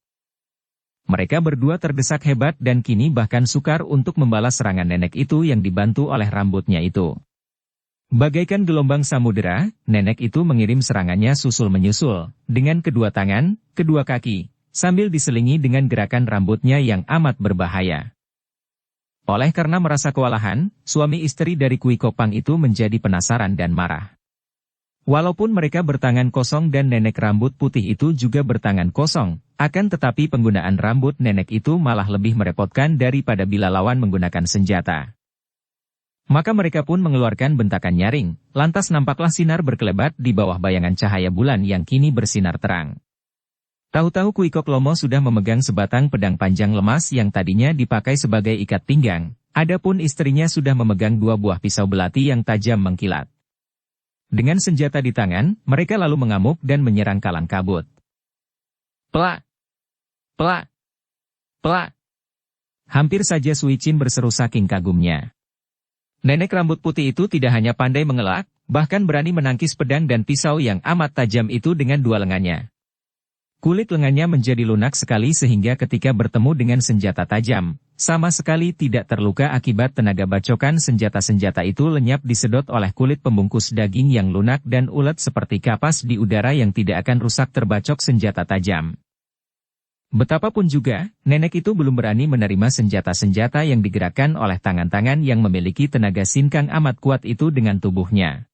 Mereka berdua terdesak hebat dan kini bahkan sukar untuk membalas serangan nenek itu yang dibantu oleh rambutnya itu. Bagaikan gelombang samudera, nenek itu mengirim serangannya susul-menyusul, dengan kedua tangan, kedua kaki, sambil diselingi dengan gerakan rambutnya yang amat berbahaya. Oleh karena merasa kewalahan, suami istri dari Kui Kopang itu menjadi penasaran dan marah. Walaupun mereka bertangan kosong dan nenek rambut putih itu juga bertangan kosong, akan tetapi penggunaan rambut nenek itu malah lebih merepotkan daripada bila lawan menggunakan senjata. Maka mereka pun mengeluarkan bentakan nyaring, lantas nampaklah sinar berkelebat di bawah bayangan cahaya bulan yang kini bersinar terang. Tahu-tahu Kui Kok Lomo sudah memegang sebatang pedang panjang lemas yang tadinya dipakai sebagai ikat pinggang, adapun istrinya sudah memegang 2 buah pisau belati yang tajam mengkilat. Dengan senjata di tangan, mereka lalu mengamuk dan menyerang kalang kabut. Pelak! Pelak! Pelak! Hampir saja Sui Chin berseru saking kagumnya. Nenek rambut putih itu tidak hanya pandai mengelak, bahkan berani menangkis pedang dan pisau yang amat tajam itu dengan 2 lengannya. Kulit lengannya menjadi lunak sekali sehingga ketika bertemu dengan senjata tajam, sama sekali tidak terluka akibat tenaga bacokan senjata-senjata itu lenyap disedot oleh kulit pembungkus daging yang lunak dan ulet seperti kapas di udara yang tidak akan rusak terbacok senjata tajam. Betapapun juga, nenek itu belum berani menerima senjata-senjata yang digerakkan oleh tangan-tangan yang memiliki tenaga sinkang amat kuat itu dengan tubuhnya.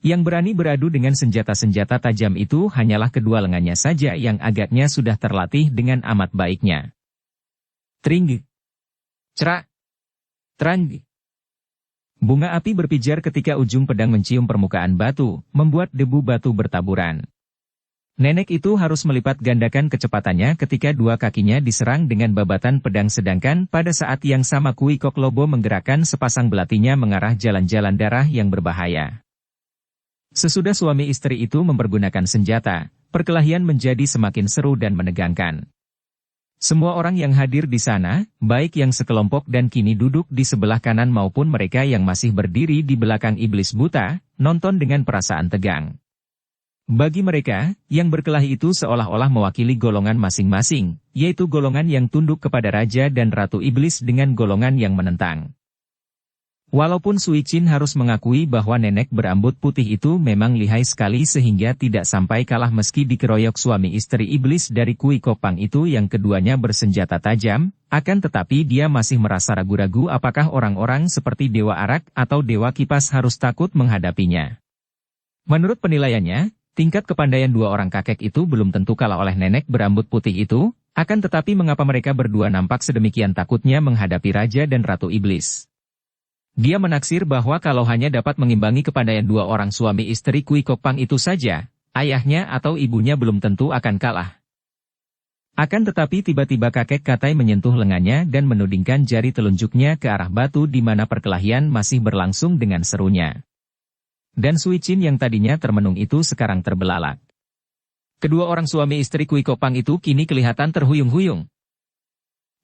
Yang berani beradu dengan senjata-senjata tajam itu hanyalah kedua lengannya saja yang agaknya sudah terlatih dengan amat baiknya. Tring! Cerak! Terang! Bunga api berpijar ketika ujung pedang mencium permukaan batu, membuat debu batu bertaburan. Nenek itu harus melipat gandakan kecepatannya ketika 2 kakinya diserang dengan babatan pedang sedangkan pada saat yang sama Kui Kok Lobo menggerakkan sepasang belatinya mengarah jalan-jalan darah yang berbahaya. Sesudah suami istri itu mempergunakan senjata, perkelahian menjadi semakin seru dan menegangkan. Semua orang yang hadir di sana, baik yang sekelompok dan kini duduk di sebelah kanan maupun mereka yang masih berdiri di belakang iblis buta, nonton dengan perasaan tegang. Bagi mereka, yang berkelahi itu seolah-olah mewakili golongan masing-masing, yaitu golongan yang tunduk kepada Raja dan Ratu Iblis dengan golongan yang menentang. Walaupun Sui Chin harus mengakui bahwa nenek berambut putih itu memang lihai sekali sehingga tidak sampai kalah meski dikeroyok suami istri iblis dari Kui Kok Pang itu yang keduanya bersenjata tajam, akan tetapi dia masih merasa ragu-ragu apakah orang-orang seperti Dewa Arak atau Dewa Kipas harus takut menghadapinya. Menurut penilaiannya, tingkat kepandaian 2 orang kakek itu belum tentu kalah oleh nenek berambut putih itu, akan tetapi mengapa mereka berdua nampak sedemikian takutnya menghadapi Raja dan Ratu Iblis. Dia menaksir bahwa kalau hanya dapat mengimbangi kepandaian 2 orang suami istri Kui Kok Pang itu saja, ayahnya atau ibunya belum tentu akan kalah. Akan tetapi tiba-tiba kakek Katai menyentuh lengannya dan menudingkan jari telunjuknya ke arah batu di mana perkelahian masih berlangsung dengan serunya. Dan Sui Chin yang tadinya termenung itu sekarang terbelalak. Kedua orang suami istri Kui Kok Pang itu kini kelihatan terhuyung-huyung.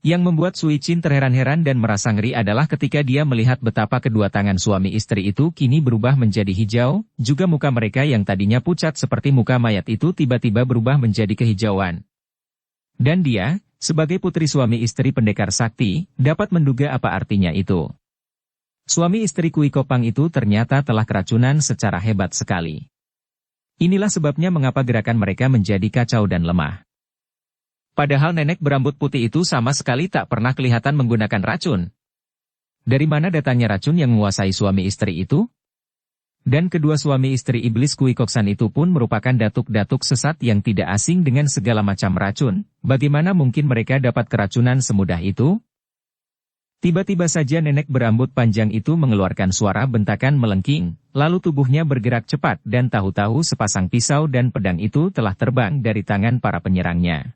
Yang membuat Sui Chin terheran-heran dan merasa ngeri adalah ketika dia melihat betapa kedua tangan suami istri itu kini berubah menjadi hijau, juga muka mereka yang tadinya pucat seperti muka mayat itu tiba-tiba berubah menjadi kehijauan. Dan dia, sebagai putri suami istri pendekar sakti, dapat menduga apa artinya itu. Suami istri Kui Kok Pang itu ternyata telah keracunan secara hebat sekali. Inilah sebabnya mengapa gerakan mereka menjadi kacau dan lemah. Padahal nenek berambut putih itu sama sekali tak pernah kelihatan menggunakan racun. Dari mana datangnya racun yang menguasai suami istri itu? Dan kedua suami istri iblis Kui Kok San itu pun merupakan datuk-datuk sesat yang tidak asing dengan segala macam racun. Bagaimana mungkin mereka dapat keracunan semudah itu? Tiba-tiba saja nenek berambut panjang itu mengeluarkan suara bentakan melengking, lalu tubuhnya bergerak cepat dan tahu-tahu sepasang pisau dan pedang itu telah terbang dari tangan para penyerangnya.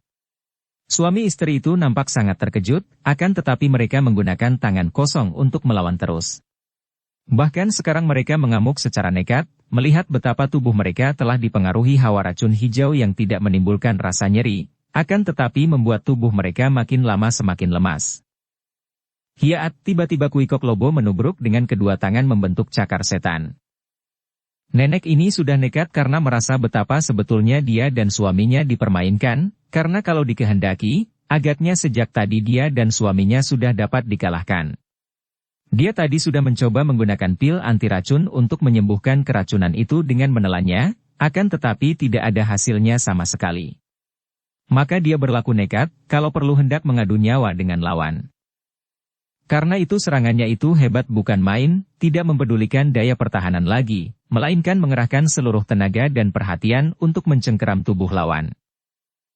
Suami istri itu nampak sangat terkejut, akan tetapi mereka menggunakan tangan kosong untuk melawan terus. Bahkan sekarang mereka mengamuk secara nekat, melihat betapa tubuh mereka telah dipengaruhi hawa racun hijau yang tidak menimbulkan rasa nyeri, akan tetapi membuat tubuh mereka makin lama semakin lemas. Hiat, tiba-tiba Kui Kok Lobo menubruk dengan kedua tangan membentuk cakar setan. Nenek ini sudah nekat karena merasa betapa sebetulnya dia dan suaminya dipermainkan, karena kalau dikehendaki, agaknya sejak tadi dia dan suaminya sudah dapat dikalahkan. Dia tadi sudah mencoba menggunakan pil anti racun untuk menyembuhkan keracunan itu dengan menelannya, akan tetapi tidak ada hasilnya sama sekali. Maka dia berlaku nekat, kalau perlu hendak mengadu nyawa dengan lawan. Karena itu serangannya itu hebat bukan main, tidak mempedulikan daya pertahanan lagi, melainkan mengerahkan seluruh tenaga dan perhatian untuk mencengkeram tubuh lawan.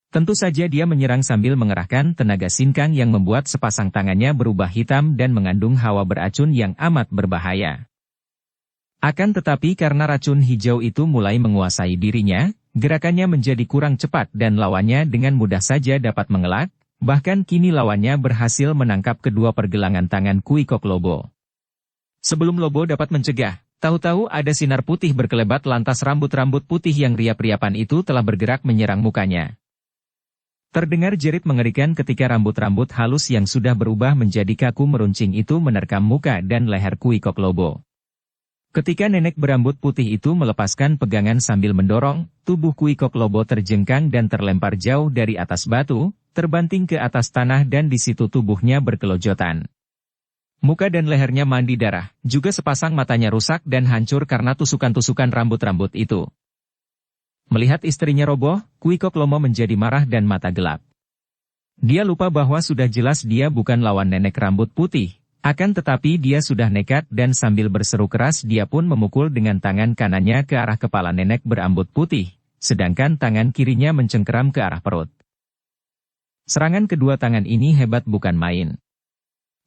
Tentu saja dia menyerang sambil mengerahkan tenaga sinkang yang membuat sepasang tangannya berubah hitam dan mengandung hawa beracun yang amat berbahaya. Akan tetapi karena racun hijau itu mulai menguasai dirinya, gerakannya menjadi kurang cepat dan lawannya dengan mudah saja dapat mengelak. Bahkan kini lawannya berhasil menangkap kedua pergelangan tangan Kui Kok Lobo. Sebelum Lobo dapat mencegah, tahu-tahu ada sinar putih berkelebat lantas rambut-rambut putih yang riap-riapan itu telah bergerak menyerang mukanya. Terdengar jerit mengerikan ketika rambut-rambut halus yang sudah berubah menjadi kaku meruncing itu menerkam muka dan leher Kui Kok Lobo. Ketika nenek berambut putih itu melepaskan pegangan sambil mendorong, tubuh Kui Kok Lobo terjengkang dan terlempar jauh dari atas batu, terbanting ke atas tanah dan di situ tubuhnya berkelojotan. Muka dan lehernya mandi darah, juga sepasang matanya rusak dan hancur karena tusukan-tusukan rambut-rambut itu. Melihat istrinya roboh, Kui Kok Lomo menjadi marah dan mata gelap. Dia lupa bahwa sudah jelas dia bukan lawan nenek rambut putih, akan tetapi dia sudah nekat dan sambil berseru keras dia pun memukul dengan tangan kanannya ke arah kepala nenek berambut putih, sedangkan tangan kirinya mencengkeram ke arah perut. Serangan kedua tangan ini hebat bukan main.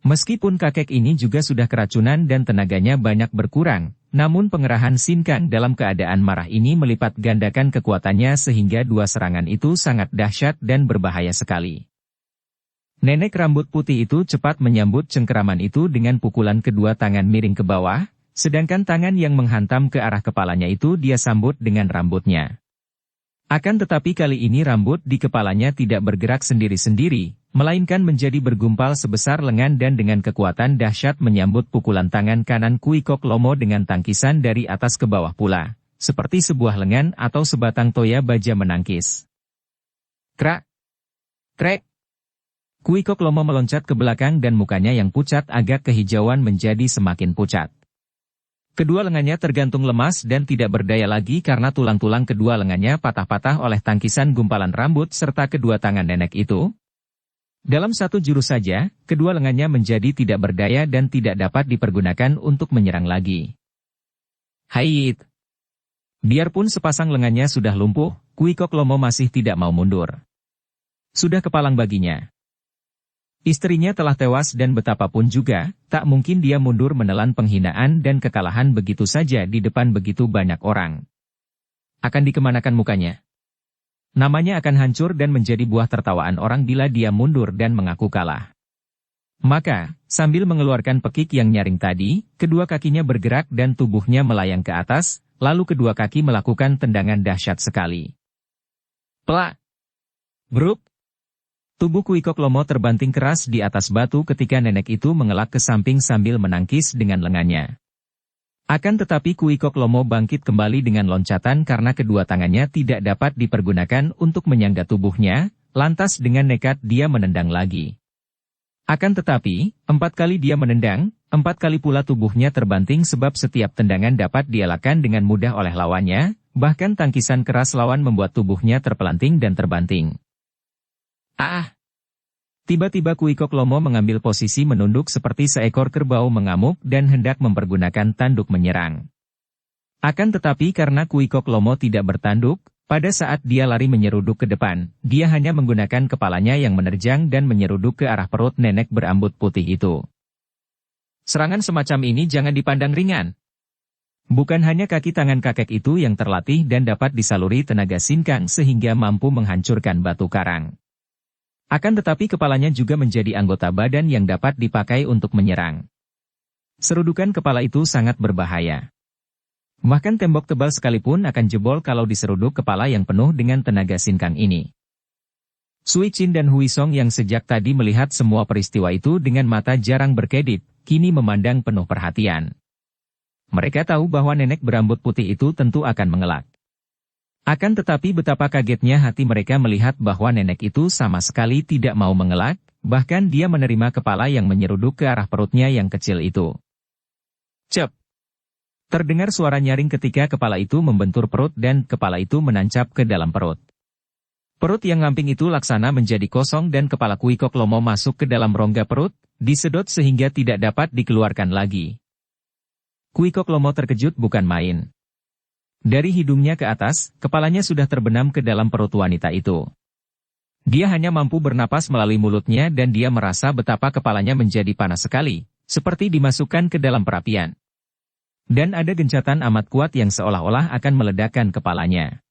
Meskipun kakek ini juga sudah keracunan dan tenaganya banyak berkurang, namun pengerahan sinkang dalam keadaan marah ini melipat gandakan kekuatannya sehingga dua serangan itu sangat dahsyat dan berbahaya sekali. Nenek rambut putih itu cepat menyambut cengkeraman itu dengan pukulan kedua tangan miring ke bawah, sedangkan tangan yang menghantam ke arah kepalanya itu dia sambut dengan rambutnya. Akan tetapi kali ini rambut di kepalanya tidak bergerak sendiri-sendiri, melainkan menjadi bergumpal sebesar lengan dan dengan kekuatan dahsyat menyambut pukulan tangan kanan Kui Kok Lomo dengan tangkisan dari atas ke bawah pula, seperti sebuah lengan atau sebatang toya baja menangkis. Krak! Krek! Kui Kok Lomo meloncat ke belakang dan mukanya yang pucat agak kehijauan menjadi semakin pucat. Kedua lengannya tergantung lemas dan tidak berdaya lagi karena tulang-tulang kedua lengannya patah-patah oleh tangkisan gumpalan rambut serta kedua tangan nenek itu. Dalam satu jurus saja, kedua lengannya menjadi tidak berdaya dan tidak dapat dipergunakan untuk menyerang lagi. Hait! Biarpun sepasang lengannya sudah lumpuh, Kui Kok Lomo masih tidak mau mundur. Sudah kepalang baginya. Istrinya telah tewas dan betapapun juga, tak mungkin dia mundur menelan penghinaan dan kekalahan begitu saja di depan begitu banyak orang. Akan dikemanakan mukanya? Namanya akan hancur dan menjadi buah tertawaan orang bila dia mundur dan mengaku kalah. Maka, sambil mengeluarkan pekik yang nyaring tadi, kedua kakinya bergerak dan tubuhnya melayang ke atas, lalu kedua kaki melakukan tendangan dahsyat sekali. Plak! Brup! Tubuh Kui Kok Lomo terbanting keras di atas batu ketika nenek itu mengelak ke samping sambil menangkis dengan lengannya. Akan tetapi Kui Kok Lomo bangkit kembali dengan loncatan karena kedua tangannya tidak dapat dipergunakan untuk menyangga tubuhnya, lantas dengan nekat dia menendang lagi. Akan tetapi, 4 kali dia menendang, 4 kali pula tubuhnya terbanting sebab setiap tendangan dapat dielakkan dengan mudah oleh lawannya, bahkan tangkisan keras lawan membuat tubuhnya terpelanting dan terbanting. Ah! Tiba-tiba Kui Kok Lomo mengambil posisi menunduk seperti seekor kerbau mengamuk dan hendak mempergunakan tanduk menyerang. Akan tetapi karena Kui Kok Lomo tidak bertanduk, pada saat dia lari menyeruduk ke depan, dia hanya menggunakan kepalanya yang menerjang dan menyeruduk ke arah perut nenek berambut putih itu. Serangan semacam ini jangan dipandang ringan. Bukan hanya kaki tangan kakek itu yang terlatih dan dapat disaluri tenaga sinkang sehingga mampu menghancurkan batu karang. Akan tetapi kepalanya juga menjadi anggota badan yang dapat dipakai untuk menyerang. Serudukan kepala itu sangat berbahaya. Bahkan tembok tebal sekalipun akan jebol kalau diseruduk kepala yang penuh dengan tenaga sinkang ini. Sui Chin dan Hui Song yang sejak tadi melihat semua peristiwa itu dengan mata jarang berkedip, kini memandang penuh perhatian. Mereka tahu bahwa nenek berambut putih itu tentu akan mengelak. Akan tetapi betapa kagetnya hati mereka melihat bahwa nenek itu sama sekali tidak mau mengelak, bahkan dia menerima kepala yang menyeruduk ke arah perutnya yang kecil itu. Cep! Terdengar suara nyaring ketika kepala itu membentur perut dan kepala itu menancap ke dalam perut. Perut yang ngamping itu laksana menjadi kosong dan kepala Kui Kok Lomo masuk ke dalam rongga perut, disedot sehingga tidak dapat dikeluarkan lagi. Kui Kok Lomo terkejut bukan main. Dari hidungnya ke atas, kepalanya sudah terbenam ke dalam perut wanita itu. Dia hanya mampu bernapas melalui mulutnya dan dia merasa betapa kepalanya menjadi panas sekali, seperti dimasukkan ke dalam perapian. Dan ada gencatan amat kuat yang seolah-olah akan meledakkan kepalanya.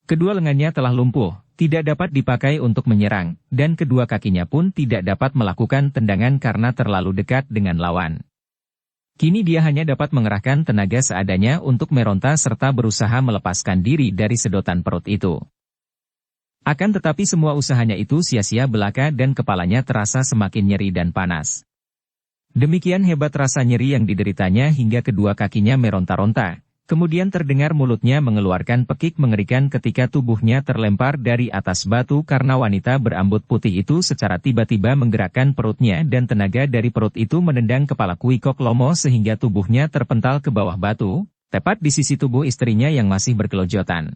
Kedua lengannya telah lumpuh, tidak dapat dipakai untuk menyerang, dan kedua kakinya pun tidak dapat melakukan tendangan karena terlalu dekat dengan lawan. Kini dia hanya dapat mengerahkan tenaga seadanya untuk meronta serta berusaha melepaskan diri dari sedotan perut itu. Akan tetapi semua usahanya itu sia-sia belaka dan kepalanya terasa semakin nyeri dan panas. Demikian hebat rasa nyeri yang dideritanya hingga kedua kakinya meronta-ronta. Kemudian terdengar mulutnya mengeluarkan pekik mengerikan ketika tubuhnya terlempar dari atas batu karena wanita berambut putih itu secara tiba-tiba menggerakkan perutnya dan tenaga dari perut itu menendang kepala Kui Kok Lomo sehingga tubuhnya terpental ke bawah batu, tepat di sisi tubuh istrinya yang masih berkelojotan.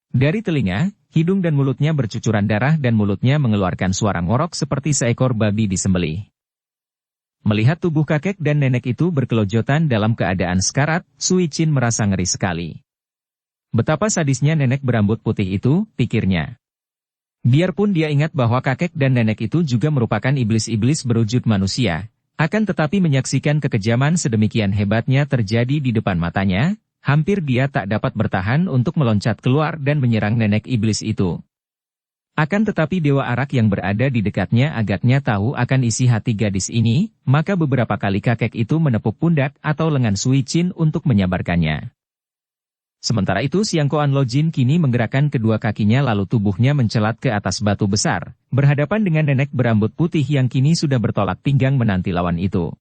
Dari telinga, hidung dan mulutnya bercucuran darah dan mulutnya mengeluarkan suara ngorok seperti seekor babi disembelih. Melihat tubuh kakek dan nenek itu berkelojotan dalam keadaan sekarat, Sui Chin merasa ngeri sekali. Betapa sadisnya nenek berambut putih itu, pikirnya. Biarpun dia ingat bahwa kakek dan nenek itu juga merupakan iblis-iblis berwujud manusia, akan tetapi menyaksikan kekejaman sedemikian hebatnya terjadi di depan matanya, hampir dia tak dapat bertahan untuk meloncat keluar dan menyerang nenek iblis itu. Akan tetapi Dewa Arak yang berada di dekatnya agaknya tahu akan isi hati gadis ini, maka beberapa kali kakek itu menepuk pundak atau lengan Sui Chin untuk menyabarkannya. Sementara itu Siang Koan Lo Jin kini menggerakkan kedua kakinya lalu tubuhnya mencelat ke atas batu besar, berhadapan dengan nenek berambut putih yang kini sudah bertolak pinggang menanti lawan itu.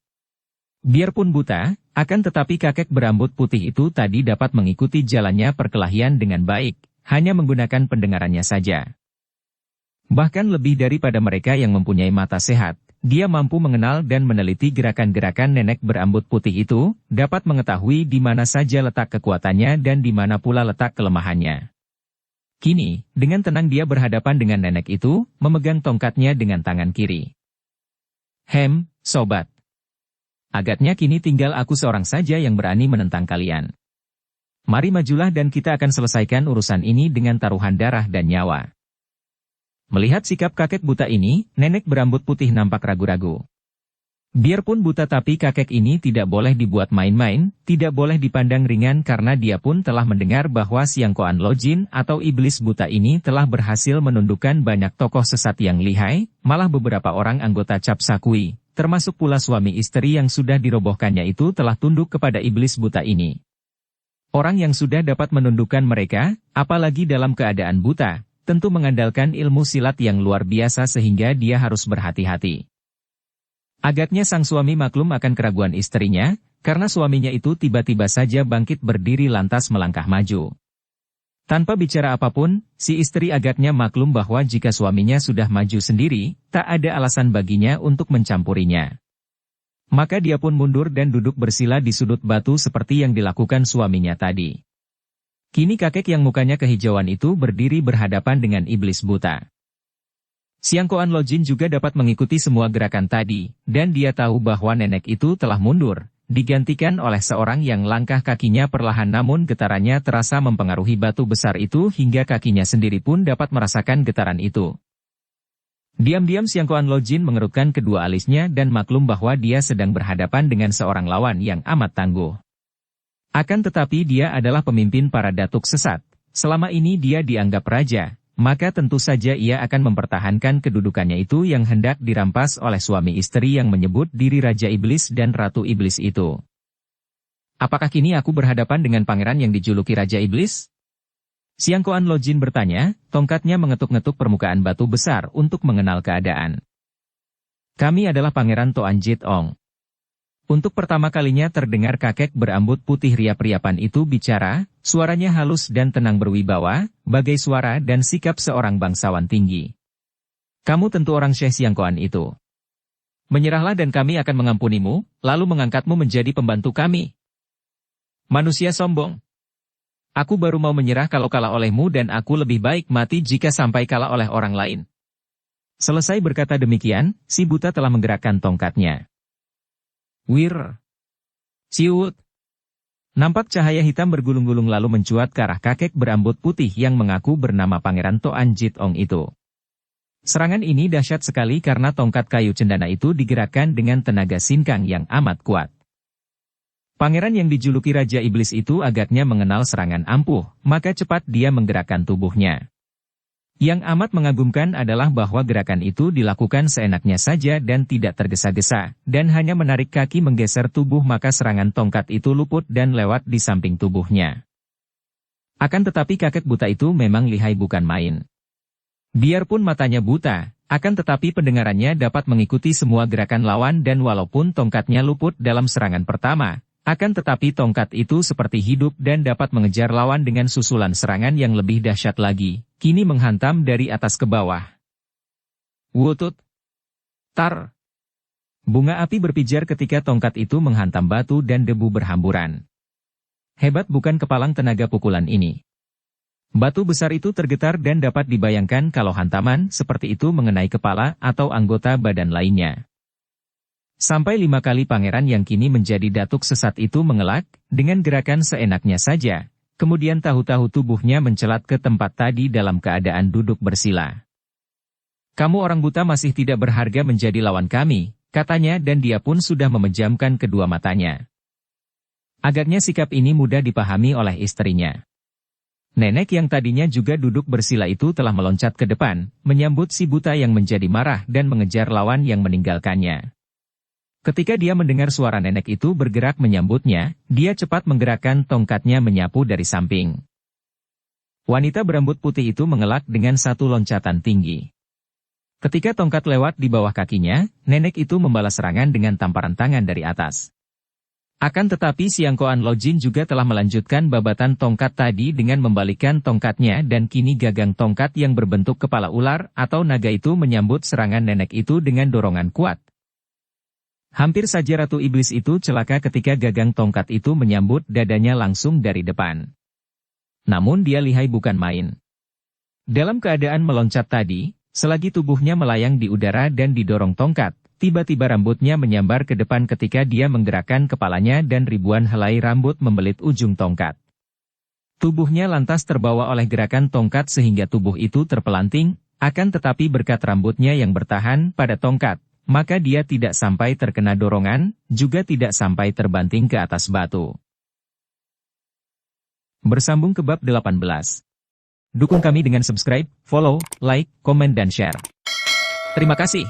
Biarpun buta, akan tetapi kakek berambut putih itu tadi dapat mengikuti jalannya perkelahian dengan baik, hanya menggunakan pendengarannya saja. Bahkan lebih daripada mereka yang mempunyai mata sehat, dia mampu mengenal dan meneliti gerakan-gerakan nenek berambut putih itu, dapat mengetahui di mana saja letak kekuatannya dan di mana pula letak kelemahannya. Kini, dengan tenang dia berhadapan dengan nenek itu, memegang tongkatnya dengan tangan kiri. Sobat. Agaknya kini tinggal aku seorang saja yang berani menentang kalian. Mari majulah dan kita akan selesaikan urusan ini dengan taruhan darah dan nyawa. Melihat sikap kakek buta ini, nenek berambut putih nampak ragu-ragu. Biarpun buta tapi kakek ini tidak boleh dibuat main-main, tidak boleh dipandang ringan karena dia pun telah mendengar bahwa Siang Koan Lo Jin atau iblis buta ini telah berhasil menundukkan banyak tokoh sesat yang lihai, malah beberapa orang anggota Cap Sakui, termasuk pula suami istri yang sudah dirobohkannya itu telah tunduk kepada iblis buta ini. Orang yang sudah dapat menundukkan mereka, apalagi dalam keadaan buta, tentu mengandalkan ilmu silat yang luar biasa sehingga dia harus berhati-hati. Agaknya sang suami maklum akan keraguan istrinya, karena suaminya itu tiba-tiba saja bangkit berdiri lantas melangkah maju. Tanpa bicara apapun, si istri agaknya maklum bahwa jika suaminya sudah maju sendiri, tak ada alasan baginya untuk mencampurinya. Maka dia pun mundur dan duduk bersila di sudut batu seperti yang dilakukan suaminya tadi. Kini kakek yang mukanya kehijauan itu berdiri berhadapan dengan iblis buta. Siang Koan Lo Jin juga dapat mengikuti semua gerakan tadi, dan dia tahu bahwa nenek itu telah mundur, digantikan oleh seorang yang langkah kakinya perlahan namun getarannya terasa mempengaruhi batu besar itu hingga kakinya sendiri pun dapat merasakan getaran itu. Diam-diam Siang Koan Lo Jin mengerutkan kedua alisnya dan maklum bahwa dia sedang berhadapan dengan seorang lawan yang amat tangguh. Akan tetapi dia adalah pemimpin para datuk sesat. Selama ini dia dianggap raja, maka tentu saja ia akan mempertahankan kedudukannya itu yang hendak dirampas oleh suami istri yang menyebut diri Raja Iblis dan Ratu Iblis itu. Apakah kini aku berhadapan dengan pangeran yang dijuluki Raja Iblis? Siang Koan Lo Jin bertanya, tongkatnya mengetuk-ngetuk permukaan batu besar untuk mengenal keadaan. Kami adalah Pangeran Toan Jit Ong. Untuk pertama kalinya terdengar kakek berambut putih riap-riapan itu bicara, suaranya halus dan tenang berwibawa, bagai suara dan sikap seorang bangsawan tinggi. Kamu tentu orang Syekh Siang Koan itu. Menyerahlah dan kami akan mengampunimu, lalu mengangkatmu menjadi pembantu kami. Manusia sombong. Aku baru mau menyerah kalau kalah olehmu dan aku lebih baik mati jika sampai kalah oleh orang lain. Selesai berkata demikian, si buta telah menggerakkan tongkatnya. Wir. Ciut. Nampak cahaya hitam bergulung-gulung lalu mencuat ke arah kakek berambut putih yang mengaku bernama Pangeran Toan Jit Ong itu. Serangan ini dahsyat sekali karena tongkat kayu cendana itu digerakkan dengan tenaga sinkang yang amat kuat. Pangeran yang dijuluki Raja Iblis itu agaknya mengenal serangan ampuh, maka cepat dia menggerakkan tubuhnya. Yang amat mengagumkan adalah bahwa gerakan itu dilakukan seenaknya saja dan tidak tergesa-gesa, dan hanya menarik kaki menggeser tubuh maka serangan tongkat itu luput dan lewat di samping tubuhnya. Akan tetapi kakek buta itu memang lihai bukan main. Biarpun matanya buta, akan tetapi pendengarannya dapat mengikuti semua gerakan lawan dan walaupun tongkatnya luput dalam serangan pertama, akan tetapi tongkat itu seperti hidup dan dapat mengejar lawan dengan susulan serangan yang lebih dahsyat lagi, kini menghantam dari atas ke bawah. Wutut. Tar. Bunga api berpijar ketika tongkat itu menghantam batu dan debu berhamburan. Hebat bukan kepalang tenaga pukulan ini. Batu besar itu tergetar dan dapat dibayangkan kalau hantaman seperti itu mengenai kepala atau anggota badan lainnya. Sampai 5 kali pangeran yang kini menjadi datuk sesat itu mengelak, dengan gerakan seenaknya saja, kemudian tahu-tahu tubuhnya mencelat ke tempat tadi dalam keadaan duduk bersila. Kamu orang buta masih tidak berharga menjadi lawan kami, katanya dan dia pun sudah memejamkan kedua matanya. Agaknya sikap ini mudah dipahami oleh istrinya. Nenek yang tadinya juga duduk bersila itu telah meloncat ke depan, menyambut si buta yang menjadi marah dan mengejar lawan yang meninggalkannya. Ketika dia mendengar suara nenek itu bergerak menyambutnya, dia cepat menggerakkan tongkatnya menyapu dari samping. Wanita berambut putih itu mengelak dengan satu loncatan tinggi. Ketika tongkat lewat di bawah kakinya, nenek itu membalas serangan dengan tamparan tangan dari atas. Akan tetapi Siang Koan Lojin juga telah melanjutkan babatan tongkat tadi dengan membalikkan tongkatnya dan kini gagang tongkat yang berbentuk kepala ular atau naga itu menyambut serangan nenek itu dengan dorongan kuat. Hampir saja Ratu Iblis itu celaka ketika gagang tongkat itu menyambut dadanya langsung dari depan. Namun dia lihai bukan main. Dalam keadaan meloncat tadi, selagi tubuhnya melayang di udara dan didorong tongkat, tiba-tiba rambutnya menyambar ke depan ketika dia menggerakkan kepalanya dan ribuan helai rambut membelit ujung tongkat. Tubuhnya lantas terbawa oleh gerakan tongkat sehingga tubuh itu terpelanting, akan tetapi berkat rambutnya yang bertahan pada tongkat, maka dia tidak sampai terkena dorongan, juga tidak sampai terbanting ke atas batu. Bersambung ke bab 18. Dukung kami dengan subscribe, follow, like, komen dan share. Terima kasih.